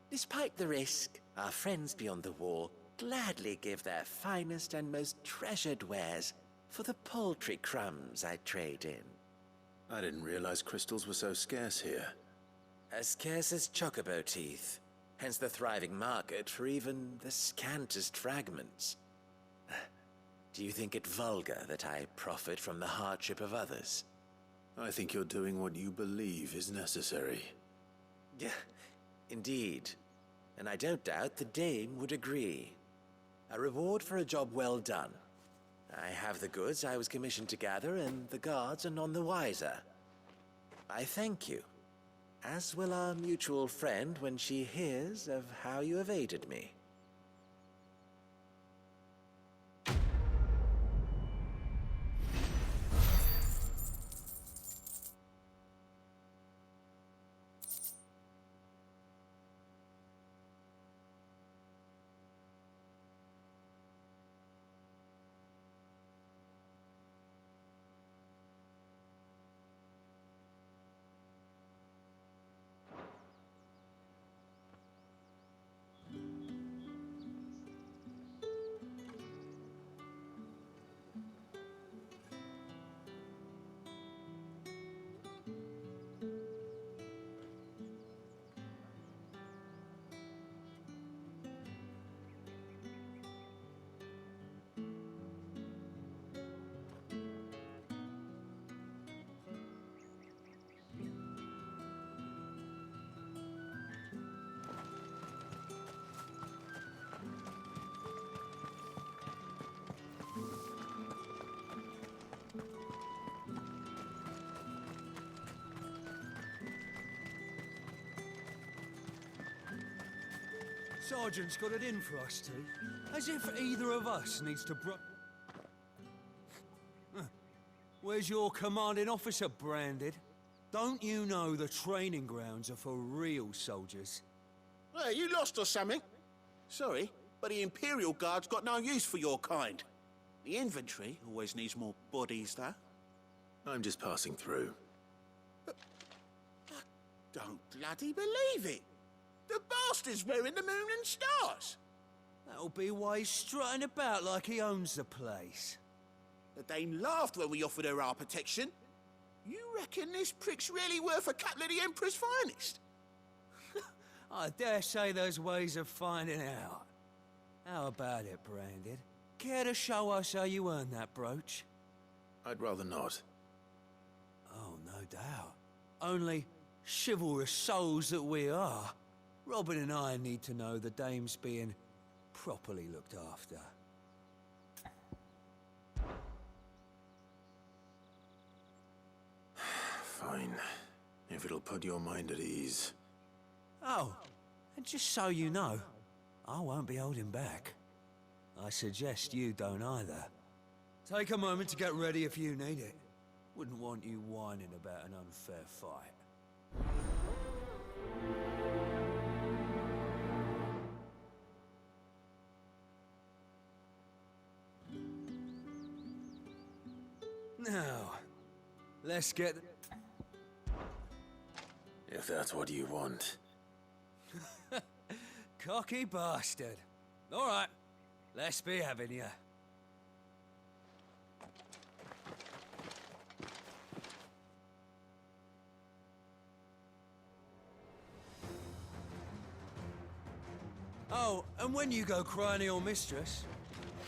Despite the risk, our friends beyond the wall gladly give their finest and most treasured wares for the paltry crumbs I trade in. I didn't realize crystals were so scarce here. As scarce as chocobo teeth, hence the thriving market for even the scantest fragments. Do you think it vulgar that I profit from the hardship of others? I think you're doing what you believe is necessary. Yeah, indeed. And I don't doubt the dame would agree. A reward for a job well done. I have the goods I was commissioned to gather, and the guards are none the wiser. I thank you. As will our mutual friend when she hears of how you have aided me. Sergeant's got it in for us two. As if either of us needs to Where's your commanding officer branded? Don't you know the training grounds are for real soldiers? Hey, you lost or something? Sorry, but the Imperial Guard's got no use for your kind. The inventory always needs more bodies, though. I'm just passing through. Don't bloody believe it! The bastard's wearing the moon and stars! That'll be why he's strutting about like he owns the place. The dame laughed when we offered her our protection. You reckon this prick's really worth a couple of the Emperor's finest? I dare say there's ways of finding out. How about it, Branded? Care to show us how you earned that brooch? I'd rather not. Oh, no doubt. Only chivalrous souls that we are, Robin and I need to know the dame's being properly looked after. Fine. If it'll put your mind at ease. Oh, and just so you know, I won't be holding back. I suggest you don't either. Take a moment to get ready if you need it. Wouldn't want you whining about an unfair fight. Now, let's get... If that's what you want. Cocky bastard. All right, let's be having you. Oh, and when you go crying to your mistress,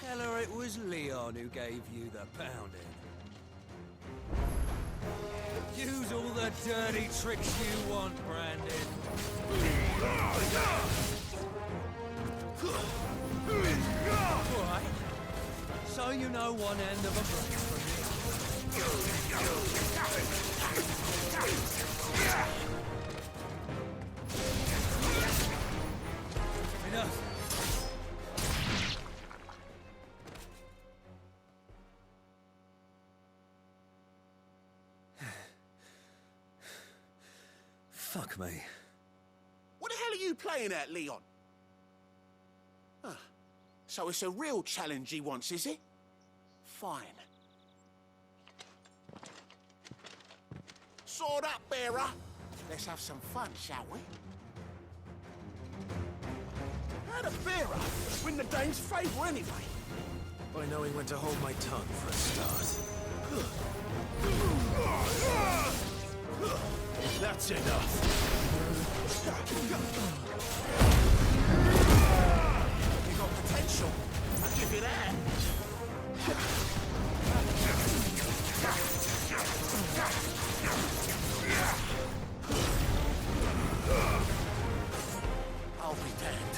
tell her it was Leon who gave you the pounding. Use all the dirty tricks you want, Brandon. All right. So you know one end of a break from me. Enough. Fuck me. What the hell are you playing at, Leon? Ah, so it's a real challenge he wants, is it? Fine. Sword up, bearer. Let's have some fun, shall we? How'd a bearer win the dame's favour anyway? By knowing when to hold my tongue for a start. That's enough. You got potential. I'll give you that. I'll be damned.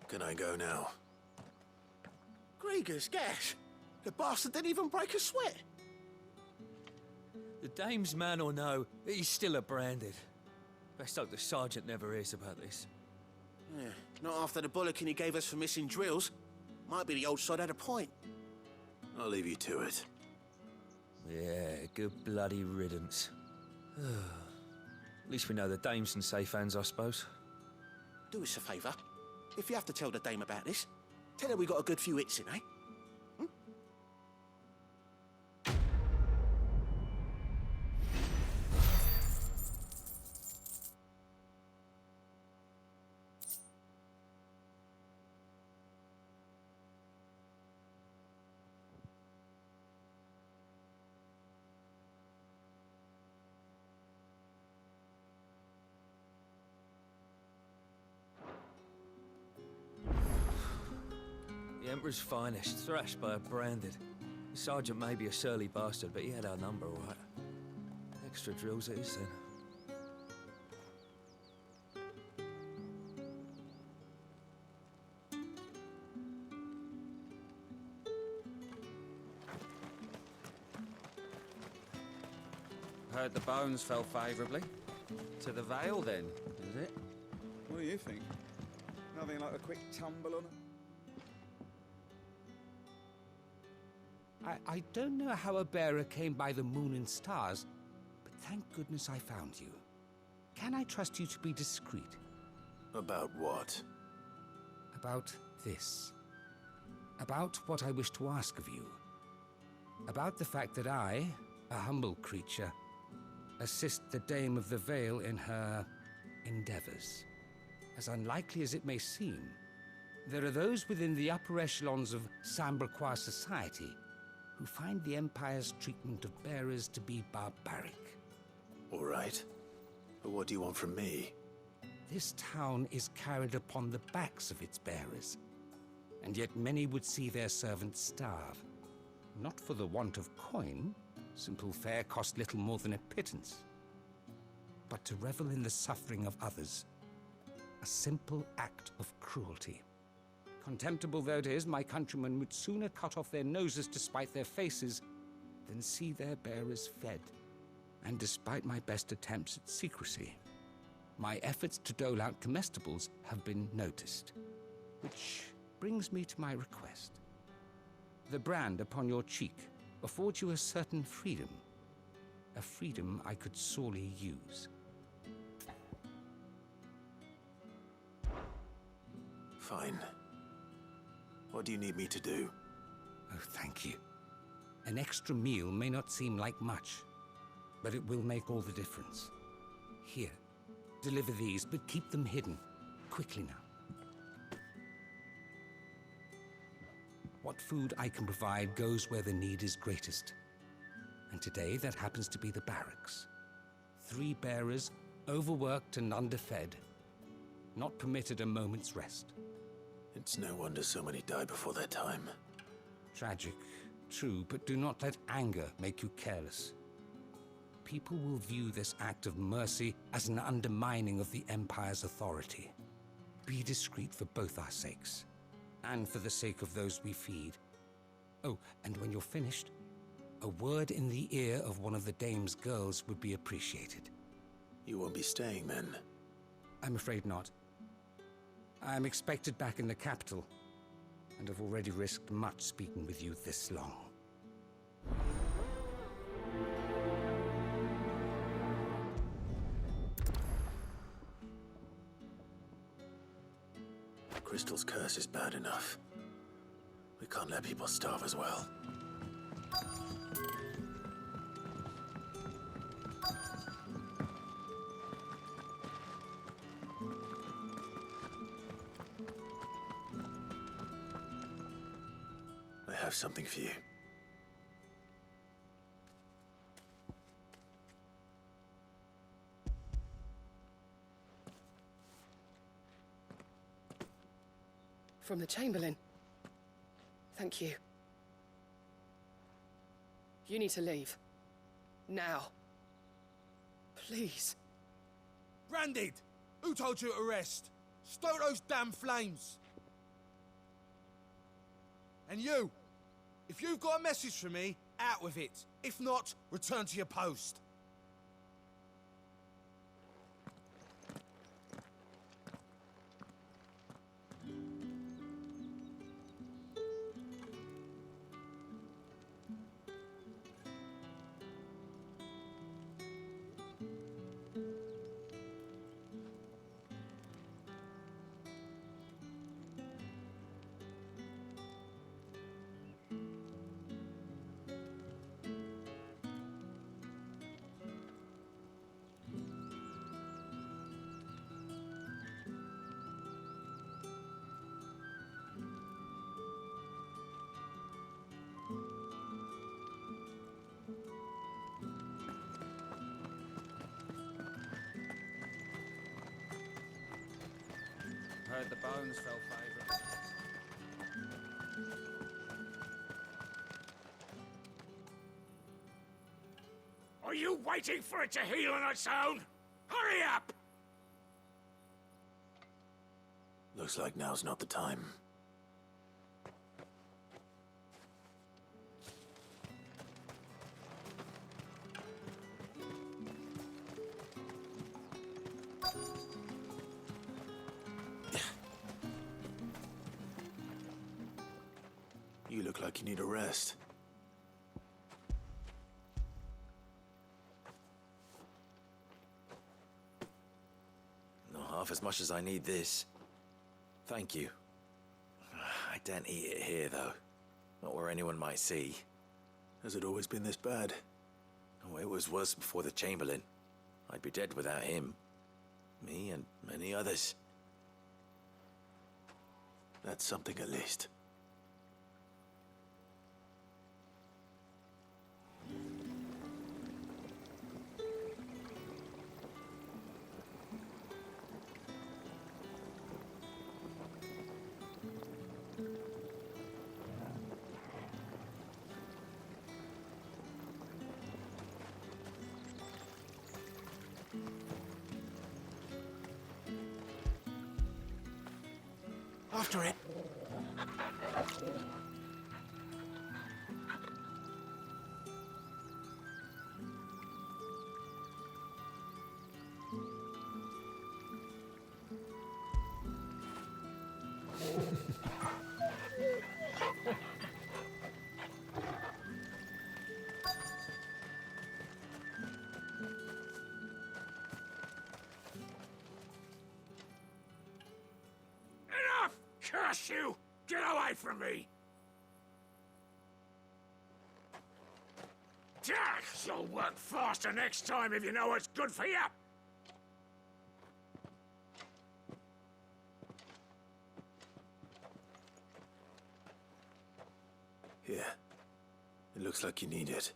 Can I go now? Grieger's gas. The bastard didn't even break a sweat. The dame's man or no, he's still a Branded. Best hope the sergeant never hears about this. Yeah, not after the bullocking he gave us for missing drills. Might be the old sod had a point. I'll leave you to it. Yeah, good bloody riddance. At least we know the dame's in safe hands, I suppose. Do us a favour. If you have to tell the dame about this, tell her we got a good few hits in, eh? The Emperor's finest, thrashed by a Branded. The sergeant may be a surly bastard, but he had our number, all right. Extra drills it is, then. Heard the bones fell favourably. To the Vale, then, is it? What do you think? Nothing like a quick tumble on it? I don't know how a bearer came by the moon and stars, but thank goodness I found you. Can I trust you to be discreet? About what? About this. About what I wish to ask of you. About the fact that I, a humble creature, assist the Dame of the Vale in her endeavors. As unlikely as it may seem, there are those within the upper echelons of Sambraquois society who find the Empire's treatment of bearers to be barbaric. All right. But what do you want from me? This town is carried upon the backs of its bearers, and yet many would see their servants starve. Not for the want of coin, simple fare cost little more than a pittance, but to revel in the suffering of others, a simple act of cruelty. Contemptible though it is, my countrymen would sooner cut off their noses to spite their faces than see their bearers fed. And despite my best attempts at secrecy, my efforts to dole out comestibles have been noticed. Which brings me to my request. The brand upon your cheek affords you a certain freedom. A freedom I could sorely use. Fine. What do you need me to do? Oh, thank you. An extra meal may not seem like much, but it will make all the difference. Here, deliver these, but keep them hidden. Quickly now. What food I can provide goes where the need is greatest. And today, that happens to be the barracks. 3 bearers, overworked and underfed, not permitted a moment's rest. It's no wonder so many die before their time. Tragic, true, but do not let anger make you careless. People will view this act of mercy as an undermining of the Empire's authority. Be discreet for both our sakes, and for the sake of those we feed. Oh, and when you're finished, a word in the ear of one of the Dame's girls would be appreciated. You won't be staying then? I'm afraid not. I'm expected back in the capital, and have already risked much speaking with you this long. Crystal's curse is bad enough. We can't let people starve as well. I have something for you. From the Chamberlain. Thank you. You need to leave. Now. Please. Branded! Who told you to rest? Stoke those damn flames! And you! If you've got a message for me, out with it. If not, return to your post. Heard the bones fell favourably. Are you waiting for it to heal on its own? Hurry up! Looks like now's not the time. You look like you need a rest. half as much as I need this. Thank you. I don't eat it here, though. Not where anyone might see. Has it always been this bad? Oh, it was worse before the Chamberlain. I'd be dead without him. Me and many others. That's something at least. After it. Curse you! Get away from me! You'll work faster next time if you know what's good for you! Here. It looks like you need it.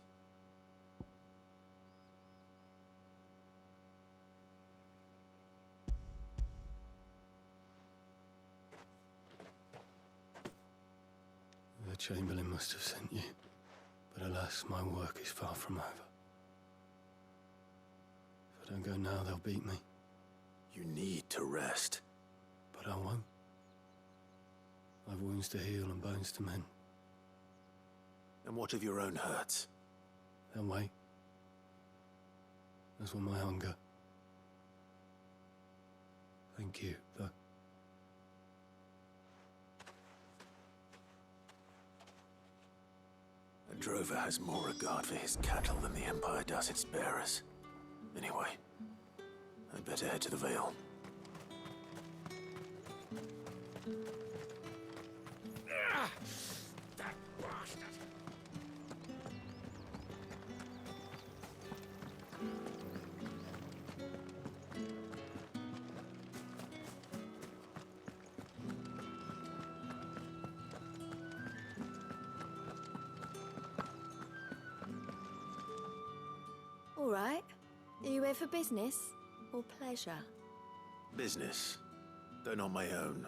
The Chamberlain must have sent you, but alas, my work is far from over. If I don't go now, they'll beat me. You need to rest. But I won't. I've wounds to heal and bones to mend. And what of your own hurts? They'll wait. As will my hunger. Thank you, though. A drover has more regard for his cattle than the Empire does its bearers. Anyway, I'd better head to the Vale. That bastard! All right. Are you here for business or pleasure? Business, though not my own.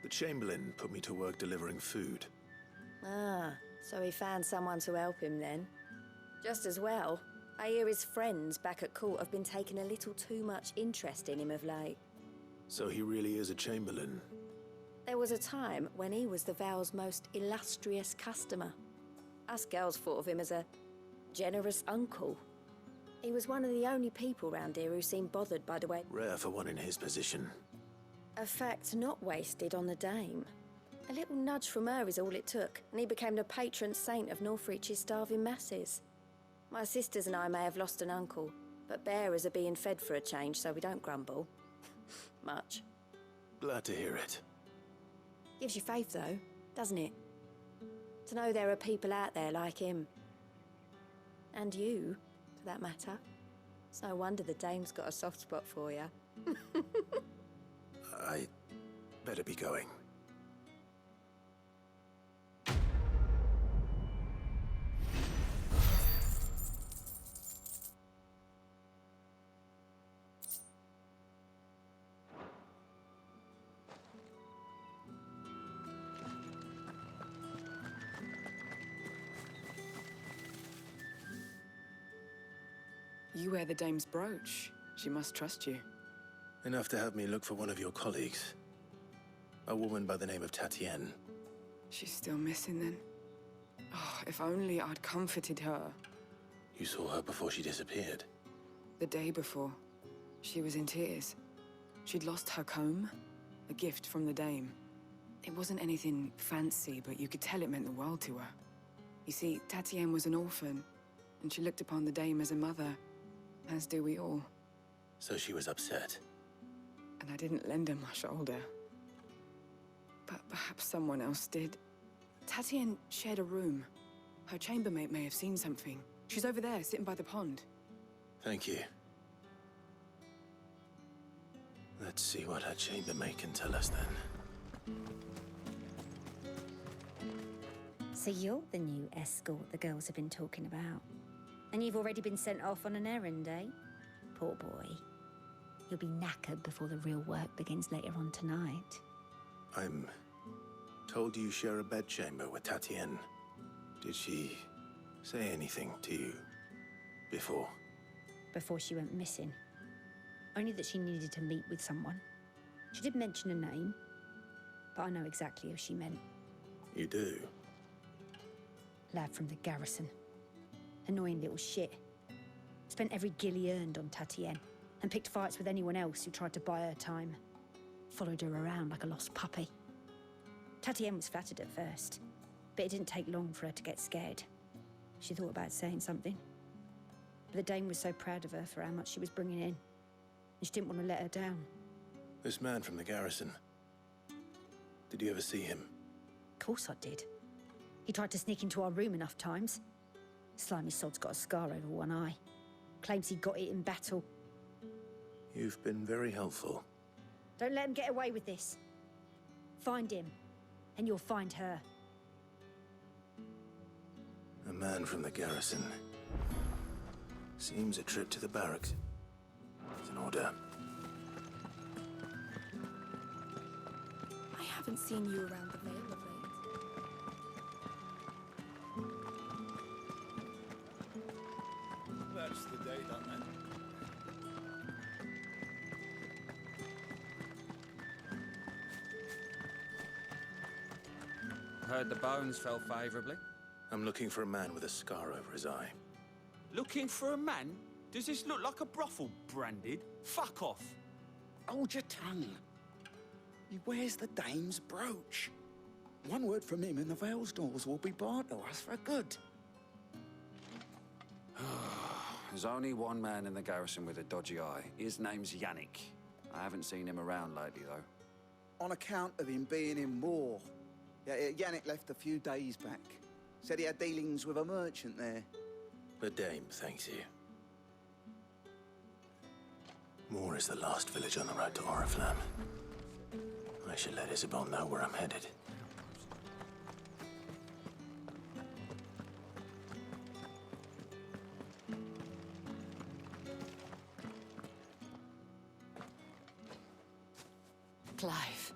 The Chamberlain put me to work delivering food. Ah, so he found someone to help him then. Just as well. I hear his friends back at court have been taking a little too much interest in him of late. So he really is a Chamberlain. There was a time when he was the Vale's most illustrious customer. Us girls thought of him as a generous uncle. He was one of the only people round here who seemed bothered by the way... Rare for one in his position. A fact not wasted on the dame. A little nudge from her is all it took, and he became the patron saint of Northreach's starving masses. My sisters and I may have lost an uncle, but bearers are being fed for a change, so we don't grumble. Much. Glad to hear it. Gives you faith, though, doesn't it? To know there are people out there like him. And you, for that matter. It's no wonder the dame's got a soft spot for you. I better be going. You wear the dame's brooch. She must trust you. Enough to have me look for one of your colleagues. A woman by the name of Tatienne. She's still missing then? Oh, if only I'd comforted her. You saw her before she disappeared? The day before. She was in tears. She'd lost her comb, a gift from the dame. It wasn't anything fancy, but you could tell it meant the world to her. You see, Tatienne was an orphan, and she looked upon the dame as a mother, as do we all. So she was upset? and I didn't lend her my shoulder. But perhaps someone else did. Tatienne shared a room. Her chambermaid may have seen something. She's over there, sitting by the pond. Thank you. Let's see what her chambermaid can tell us then. So you're the new escort the girls have been talking about. And you've already been sent off on an errand, eh? Poor boy. You'll be knackered before the real work begins later on tonight. I'm told you share a bedchamber with Tatienne. Did she say anything to you before? Before she went missing. Only that she needed to meet with someone. She did mention a name, but I know exactly who she meant. You do? Lad from the garrison. Annoying little shit. Spent every gil he earned on Tatienne, and picked fights with anyone else who tried to buy her time. Followed her around like a lost puppy. Tatienne was flattered at first, but it didn't take long for her to get scared. She thought about saying something. But the dame was so proud of her for how much she was bringing in, and she didn't want to let her down. This man from the garrison. Did you ever see him? Of course I did. He tried to sneak into our room enough times. Slimy sod's got a scar over one eye. Claims he got it in battle. You've been very helpful. Don't let him get away with this. Find him, and you'll find her. A man from the garrison. Seems a trip to the barracks is in order. I haven't seen you around the Vale of late. That's the day, don't they? Heard the bones fell favourably. I'm looking for a man with a scar over his eye. Looking for a man? Does this look like a brothel, Branded? Fuck off. Hold your tongue. He wears the dame's brooch. One word from him and the Vale's doors will be barred to us for good. There's only one man in the garrison with a dodgy eye. His name's Yannick. I haven't seen him around lately, though. On account of him being in war. Yeah, Yannick left a few days back. Said he had dealings with a merchant there. The dame thanks you. Moor is the last village on the road to Oriflamme. I should let Isabel know where I'm headed. Clive,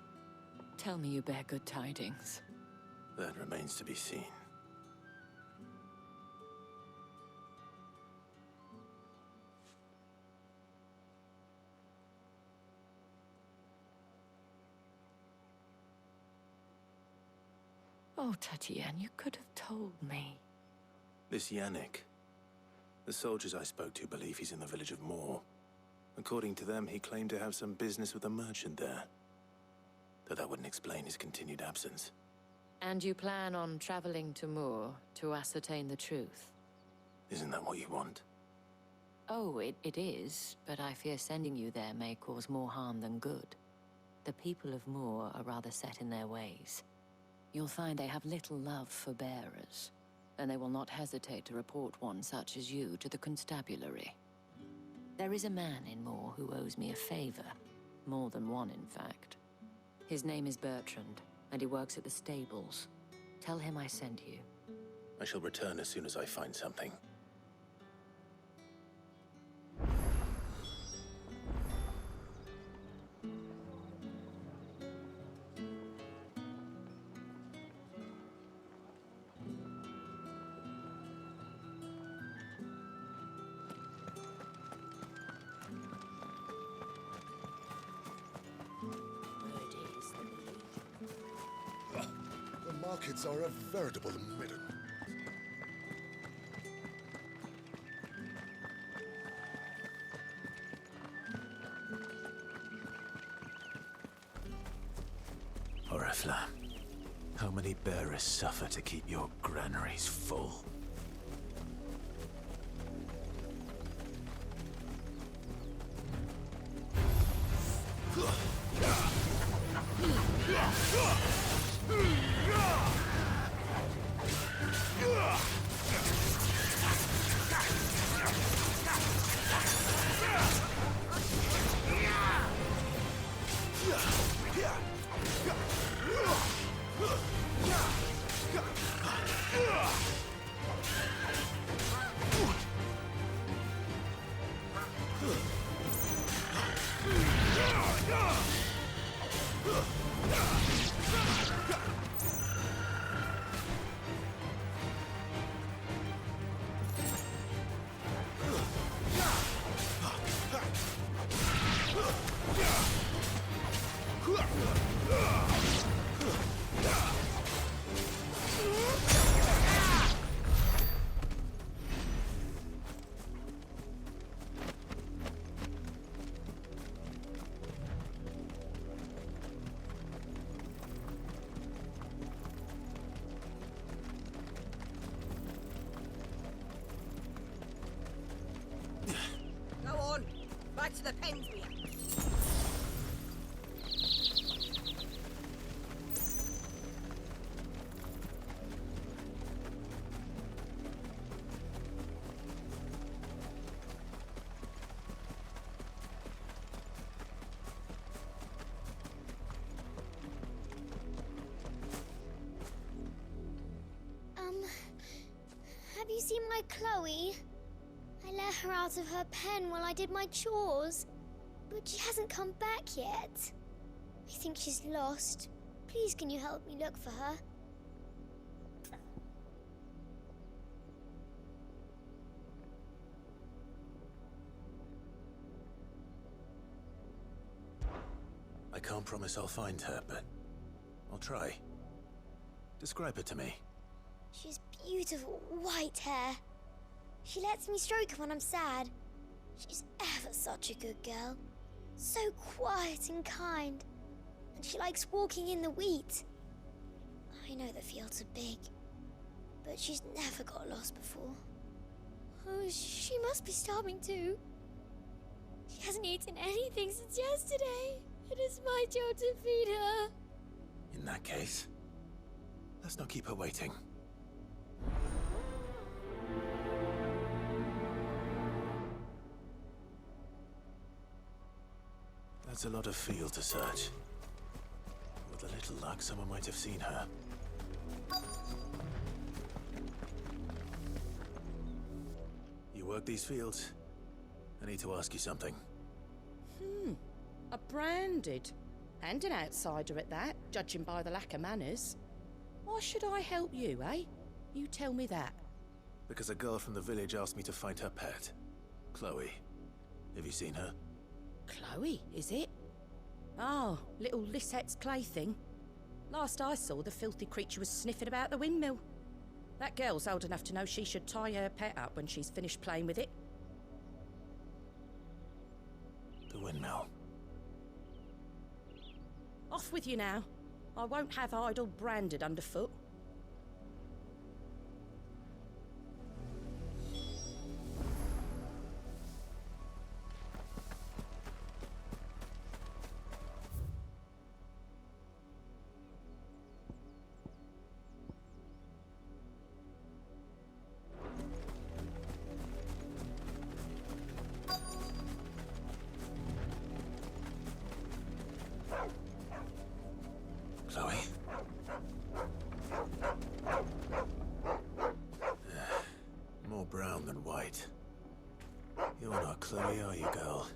tell me you bear good tidings. That remains to be seen. Oh, Tatienne, you could have told me. This Yannick. The soldiers I spoke to believe he's in the village of Moor. According to them, he claimed to have some business with a merchant there. Though that wouldn't explain his continued absence. And you plan on traveling to Moor to ascertain the truth? Isn't that what you want? Oh, it is, but I fear sending you there may cause more harm than good. The people of Moor are rather set in their ways. You'll find they have little love for bearers, and they will not hesitate to report one such as you to the constabulary. There is a man in Moor who owes me a favor. More than one, in fact. His name is Bertrand, and he works at the stables. Tell him I sent you. I shall return as soon as I find something. The markets are a veritable midden. Oriflamme, how many bearers suffer to keep your granaries full? Go on. Back to the pens we are. Have you seen my Chloe? I let her out of her pen while I did my chores, but she hasn't come back yet. I think she's lost. Please, can you help me look for her? I can't promise I'll find her, but I'll try. Describe her to me. She's beautiful white hair. She lets me stroke her when I'm sad. She's ever such a good girl. So quiet and kind. And she likes walking in the wheat. I know the fields are big, but she's never got lost before. Oh, she must be starving too. She hasn't eaten anything since yesterday. It is my job to feed her. In that case, let's not keep her waiting. That's a lot of field to search. With a little luck, someone might have seen her. You work these fields? I need to ask you something. A branded. And an outsider at that, judging by the lack of manners. Why should I help you, eh? You tell me that. Because a girl from the village asked me to find her pet. Chloe. Have you seen her? Chloe, is it? Oh, little Lisette's plaything. Last I saw, the filthy creature was sniffing about the windmill. That girl's old enough to know she should tie her pet up when she's finished playing with it. The windmill. Off with you now. I won't have idle branded underfoot. Chloe? More brown than white. You're not Chloe, are you, girl?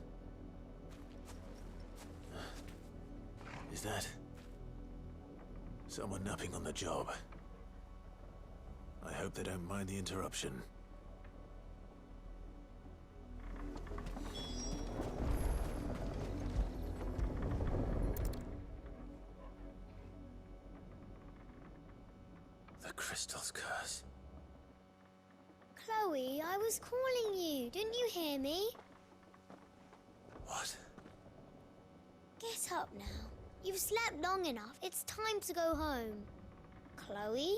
Is that someone napping on the job? I hope they don't mind the interruption. The crystal's curse. Chloe, I was calling you. Didn't you hear me? What? Get up now. You've slept long enough. It's time to go home. Chloe?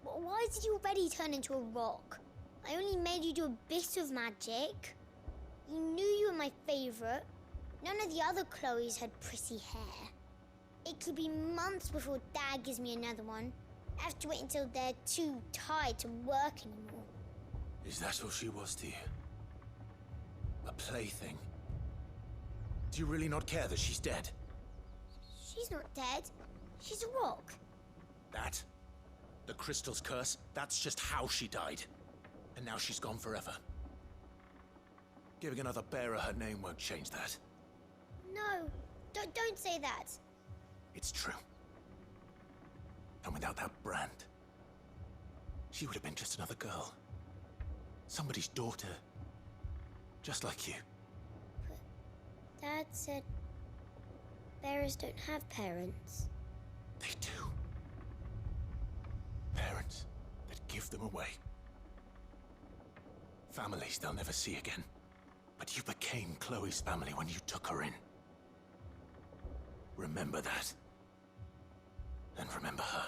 Why did you already turn into a rock? I only made you do a bit of magic. You knew you were my favorite. None of the other Chloes had pretty hair. It could be months before Dad gives me another one. I have to wait until they're too tired to work anymore. Is that all she was to you? A plaything? Do you really not care that she's dead? She's not dead. She's a rock. That? The crystal's curse? That's just how she died. And now she's gone forever. Giving another bearer her name won't change that. No, don't say that. It's true. And without that brand, she would have been just another girl. Somebody's daughter. Just like you. But Dad said bearers don't have parents. They do. Parents that give them away. Families they'll never see again. But you became Chloe's family when you took her in. Remember that. And remember her.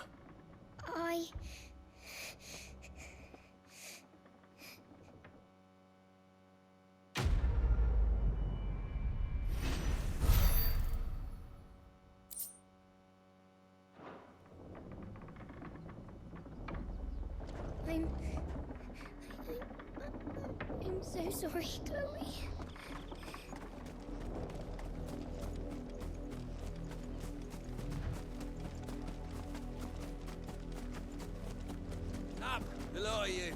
I'm so sorry, Chloe. Up, the lot of you.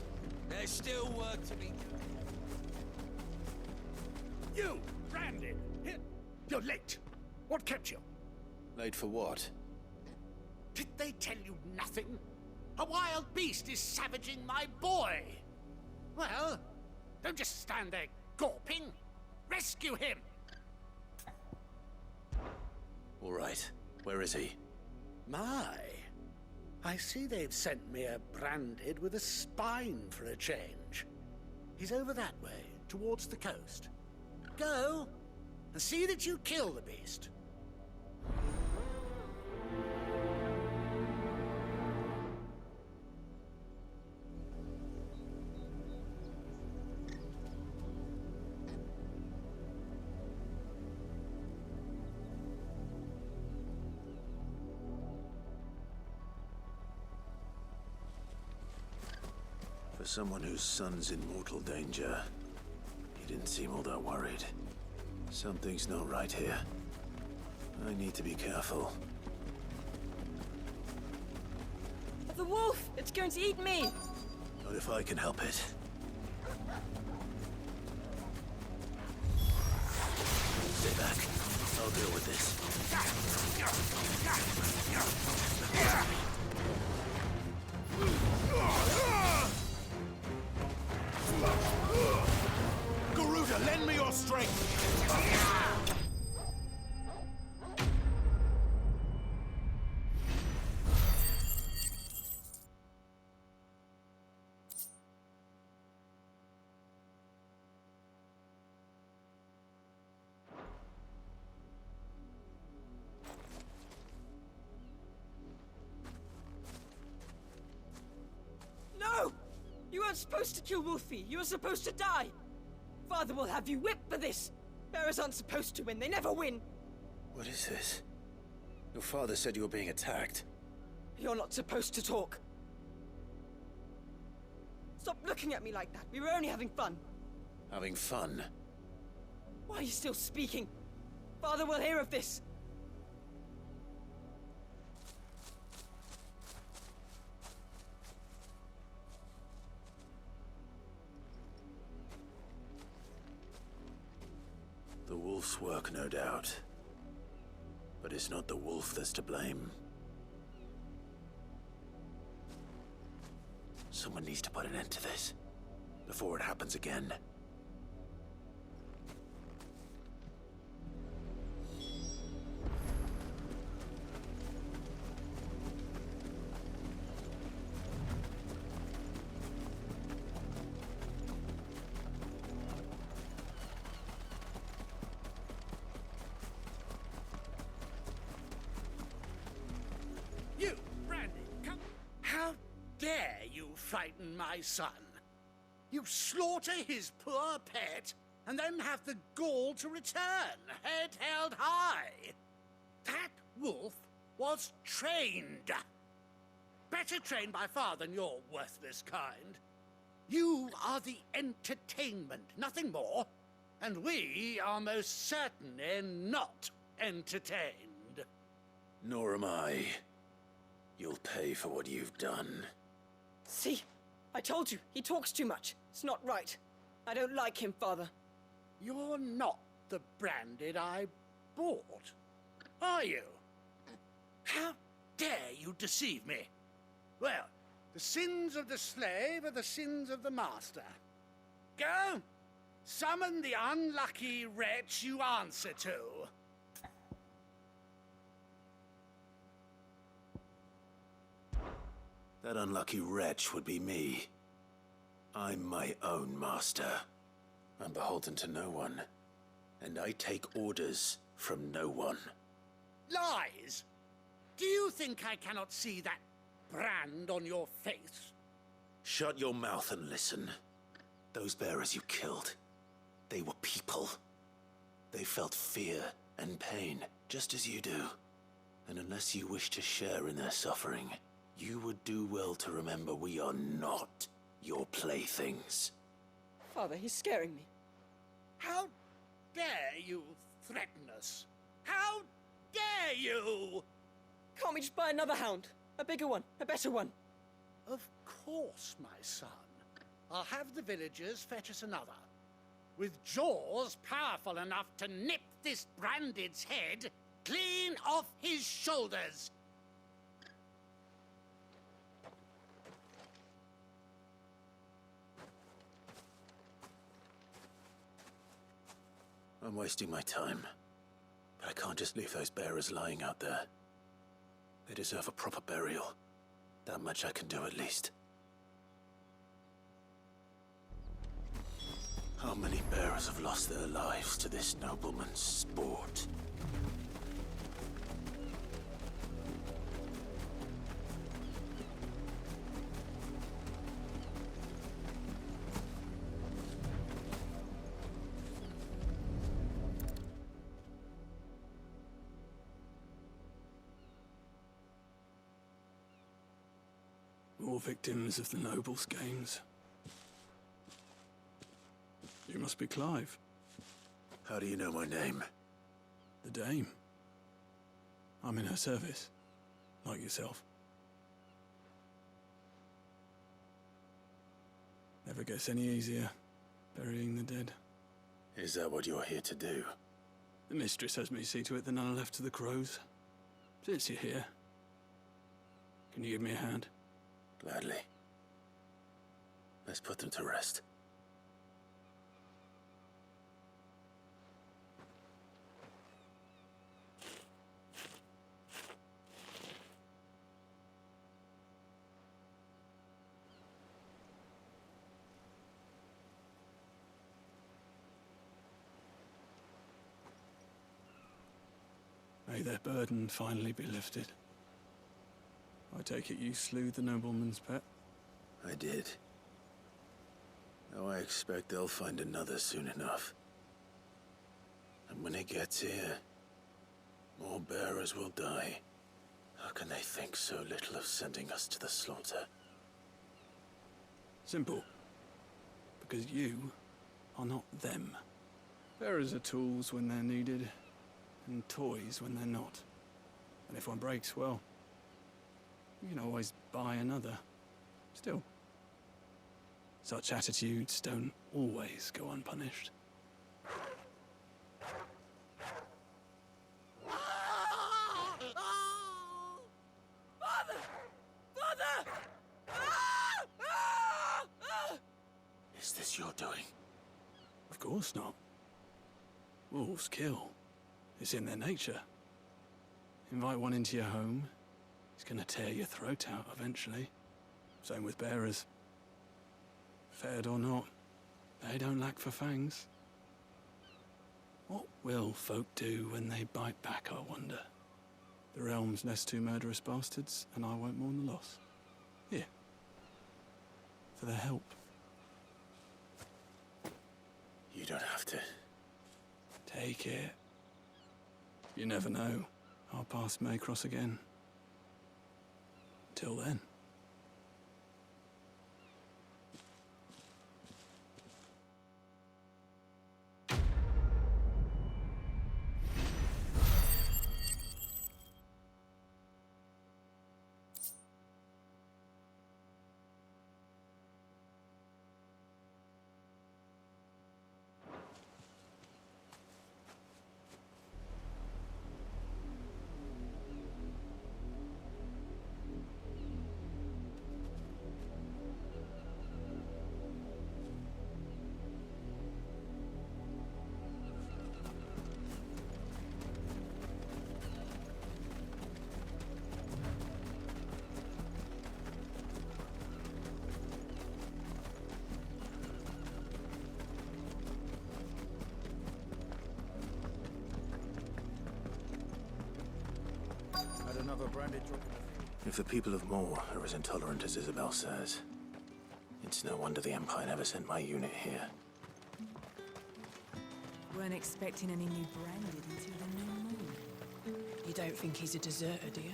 There's still work to be done. You, Brandon! You're late. What kept you? Late for what? Did they tell you nothing? A wild beast is savaging my boy. Well, don't just stand there gawping. Rescue him! All right. Where is he? My, I see they've sent me a branded with a spine for a change. He's over that way, towards the coast. Go, and see that you kill the beast. For someone whose son's in mortal danger, he didn't seem all that worried. Something's not right here. I need to be careful. The wolf! It's going to eat me! Not if I can help it. Stay back. I'll deal with this. Garuda, lend me your strength! No! You weren't supposed to kill Wolfie. You were supposed to die. Father will have you whipped for this. Bearers aren't supposed to win. They never win. What is this? Your father said you were being attacked. You're not supposed to talk. Stop looking at me like that. We were only having fun. Having fun? Why are you still speaking? Father will hear of this. The wolf's work, no doubt. But it's not the wolf that's to blame. Someone needs to put an end to this, before it happens again. You, Brandy, come. How dare you frighten my son? You slaughter his poor pet, and then have the gall to return, head held high. That wolf was trained. Better trained by far than your worthless kind. You are the entertainment, nothing more. And we are most certainly not entertained. Nor am I. You'll pay for what you've done. See? I told you, he talks too much. It's not right. I don't like him, Father. You're not the branded I bought, are you? How dare you deceive me? Well, the sins of the slave are the sins of the master. Go! Summon the unlucky wretch you answer to. That unlucky wretch would be me. I'm my own master. I'm beholden to no one. And I take orders from no one. Lies! Do you think I cannot see that brand on your face? Shut your mouth and listen. Those bearers you killed, they were people. They felt fear and pain, just as you do. And unless you wish to share in their suffering, you would do well to remember we are not your playthings. Father, he's scaring me. How dare you threaten us? How dare you? Can't we just buy another hound? A bigger one, a better one. Of course, my son. I'll have the villagers fetch us another. With jaws powerful enough to nip this branded's head clean off his shoulders. I'm wasting my time. But I can't just leave those bearers lying out there. They deserve a proper burial. That much I can do at least. How many bearers have lost their lives to this nobleman's sport? More victims of the nobles' games. You must be Clive. How do you know my name? The Dame. I'm in her service, like yourself. Never gets any easier, burying the dead. Is that what you're here to do? The mistress has me see to it that none are left to the crows. Since you're here, can you give me a hand? Gladly. Let's put them to rest. May their burden finally be lifted. I take it you slew the nobleman's pet? I did. Now I expect they'll find another soon enough. And when it gets here, more bearers will die. How can they think so little of sending us to the slaughter? Simple. Because you are not them. Bearers are tools when they're needed, and toys when they're not. And if one breaks, well, you can always buy another. Still, such attitudes don't always go unpunished. Father! Father! Is this your doing? Of course not. Wolves kill. It's in their nature. Invite one into your home, he's gonna tear your throat out eventually. Same with bearers. Fed or not, they don't lack for fangs. What will folk do when they bite back, I wonder? The realm's less two murderous bastards, and I won't mourn the loss. Here. For their help. You don't have to. Take it. You never know. Our paths may cross again. Till then. If the people of Moor are as intolerant as Isabel says, it's no wonder the Empire never sent my unit here. Weren't expecting any new branded until the new moon. You don't think he's a deserter, do you?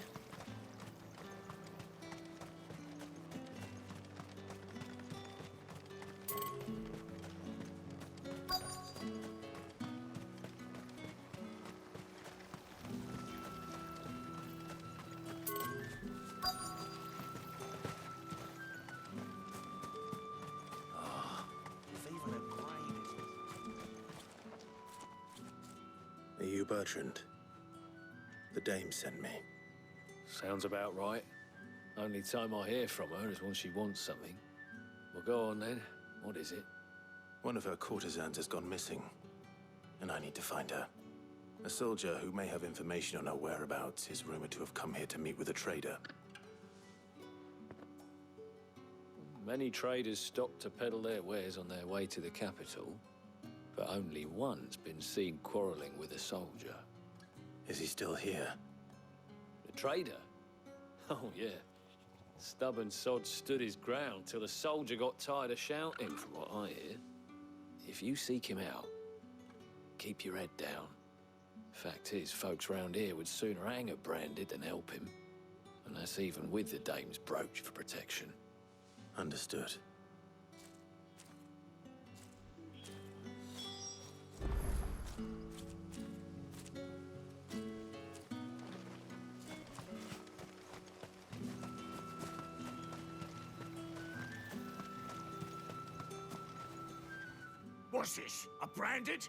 Are you Bertrand? The dame sent me. Sounds about right. Only time I hear from her is when she wants something. Well, go on then. What is it? One of her courtesans has gone missing, and I need to find her. A soldier who may have information on her whereabouts is rumored to have come here to meet with a trader. Many traders stop to peddle their wares on their way to the capital, but only one's been seen quarreling with a soldier. Is he still here? The trader? Oh, yeah. Stubborn sod stood his ground till the soldier got tired of shouting, from what I hear. If you seek him out, keep your head down. Fact is, folks round here would sooner hang a branded than help him. And that's even with the dame's brooch for protection. Understood. What's this? A branded?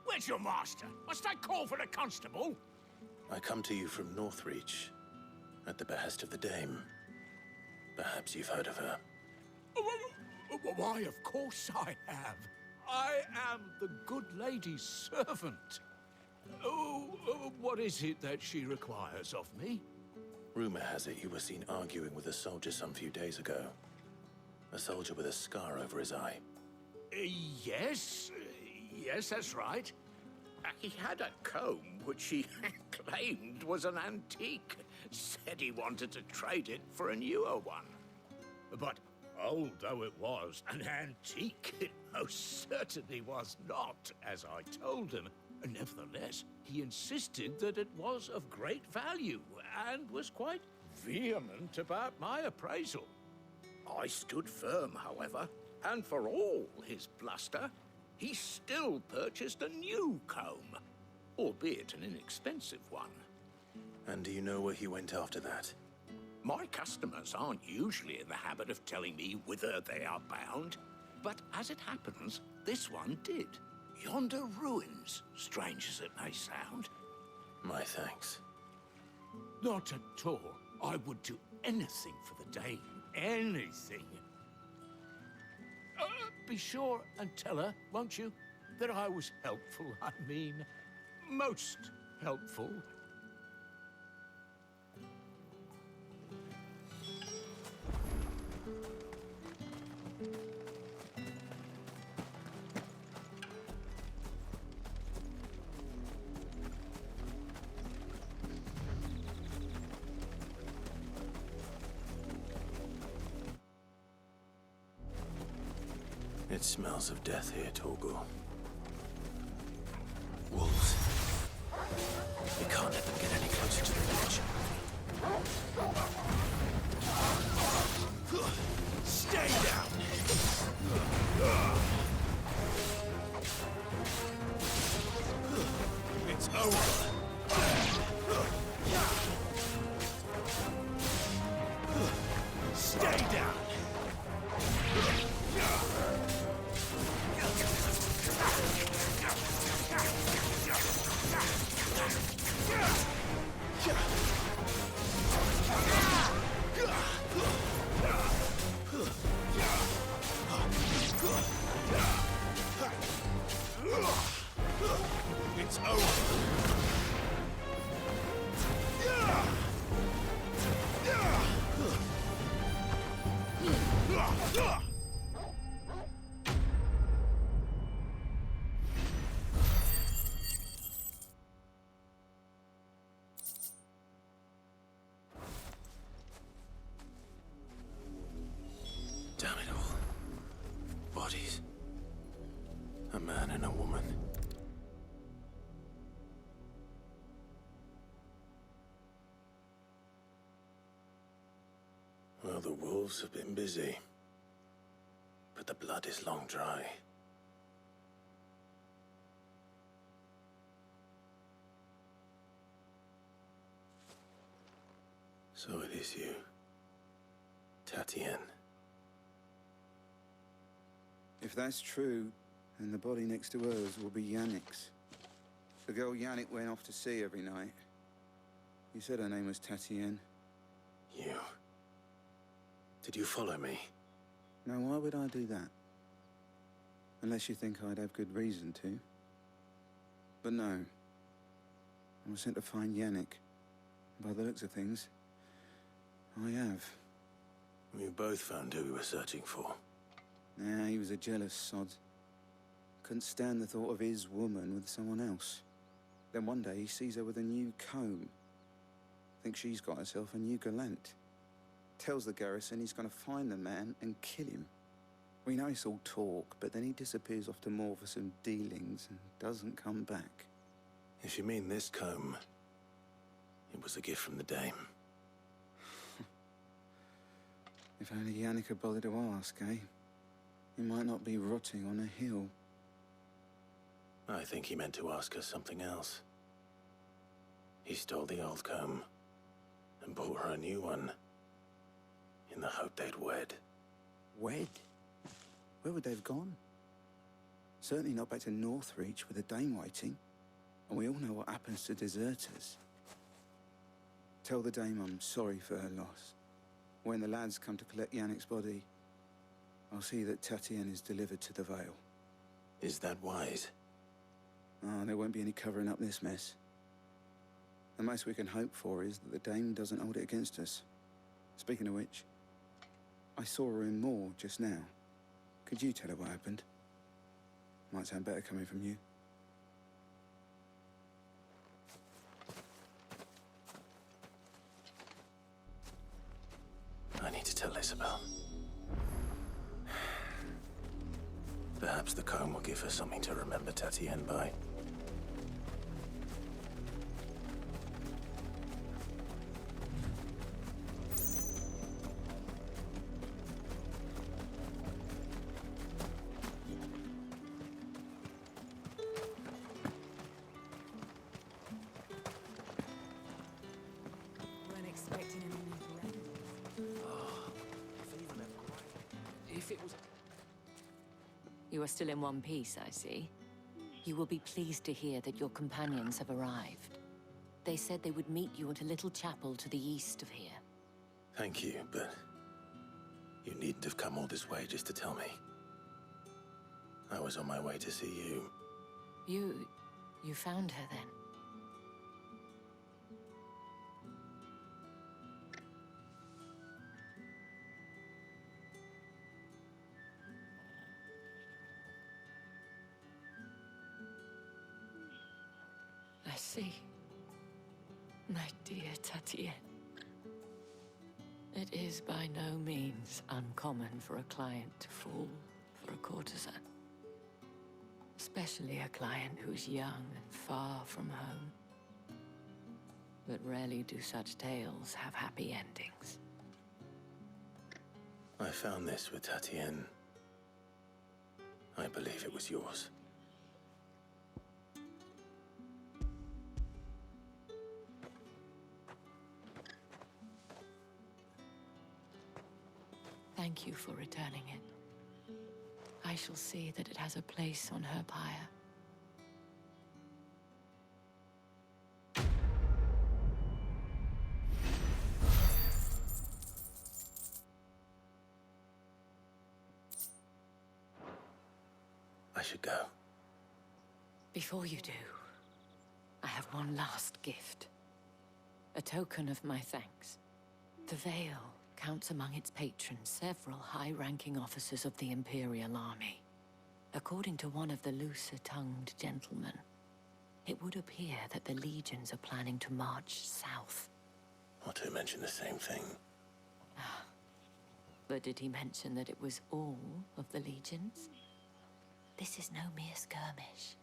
Where's your master? Must I call for the constable? I come to you from Northreach, at the behest of the dame. Perhaps you've heard of her. Why, of course I have. I am the good lady's servant. What is it that she requires of me? Rumor has it you were seen arguing with a soldier some few days ago. A soldier with a scar over his eye. Yes, that's right. He had a comb which he claimed was an antique. Said he wanted to trade it for a newer one. But old though it was, an antique it most certainly was not, as I told him. Nevertheless, he insisted that it was of great value and was quite vehement about my appraisal. I stood firm, however, and for all his bluster, he still purchased a new comb, albeit an inexpensive one. And do you know where he went after that? My customers aren't usually in the habit of telling me whither they are bound, but as it happens, this one did. Yonder ruins, strange as it may sound. My thanks. Not at all. I would do anything for the dame. Anything. Be sure and tell her, won't you, that I was helpful. I mean, most helpful. It smells of death here, Torgal. man and a woman. Well, the wolves have been busy, but the blood is long dry. So it is you, Tatien. If that's true, then the body next to hers will be Yannick's. The girl Yannick went off to sea every night. You said her name was Tatien. You... Did you follow me? Now, why would I do that? Unless you think I'd have good reason to. But no. I was sent to find Yannick. By the looks of things, I have. We both found who we were searching for. Nah, he was a jealous sod. Couldn't stand the thought of his woman with someone else. Then one day he sees her with a new comb. Thinks she's got herself a new gallant. Tells the garrison he's gonna find the man and kill him. We know it's all talk, but then he disappears off to Moor for some dealings and doesn't come back. If you mean this comb, it was a gift from the dame. If only Yannick had bothered to ask, eh? He might not be rotting on a hill. I think he meant to ask us something else. He stole the old comb and bought her a new one in the hope they'd wed. Wed? Where would they have gone? Certainly not back to Northreach with a dame waiting. And we all know what happens to deserters. Tell the dame I'm sorry for her loss. When the lads come to collect Yannick's body, I'll see that Tatien is delivered to the Vale. Is that wise? Oh, there won't be any covering up this mess. The most we can hope for is that the dame doesn't hold it against us. Speaking of which, I saw her in Moor just now. Could you tell her what happened? Might sound better coming from you. I need to tell Isabel. Perhaps the comb will give her something to remember Tatien by. Weren't expecting any new friends. If it was... You are still in one piece, I see. You will be pleased to hear that your companions have arrived. They said they would meet you at a little chapel to the east of here. Thank you, but you needn't have come all this way just to tell me. I was on my way to see you. You found her then? I see. My dear Tatien. It is by no means uncommon for a client to fall for a courtesan. Especially a client who's young and far from home. But rarely do such tales have happy endings. I found this with Tatien. I believe it was yours. Thank you for returning it. I shall see that it has a place on her pyre. I should go. Before you do, I have one last gift. A token of my thanks. The Vale counts among its patrons several high-ranking officers of the Imperial Army. According to one of the looser-tongued gentlemen, it would appear that the legions are planning to march south. Not to mention the same thing. But did he mention that it was all of the legions? This is no mere skirmish.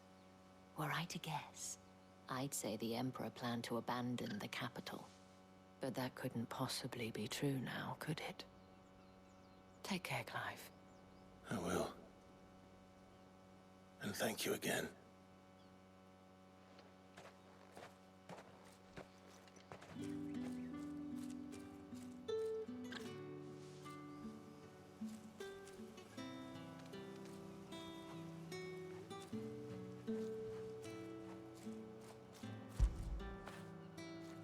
Were I to guess, I'd say the Emperor planned to abandon the capital. But that couldn't possibly be true now, could it? Take care, Clive. I will. And thank you again.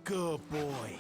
Good boy.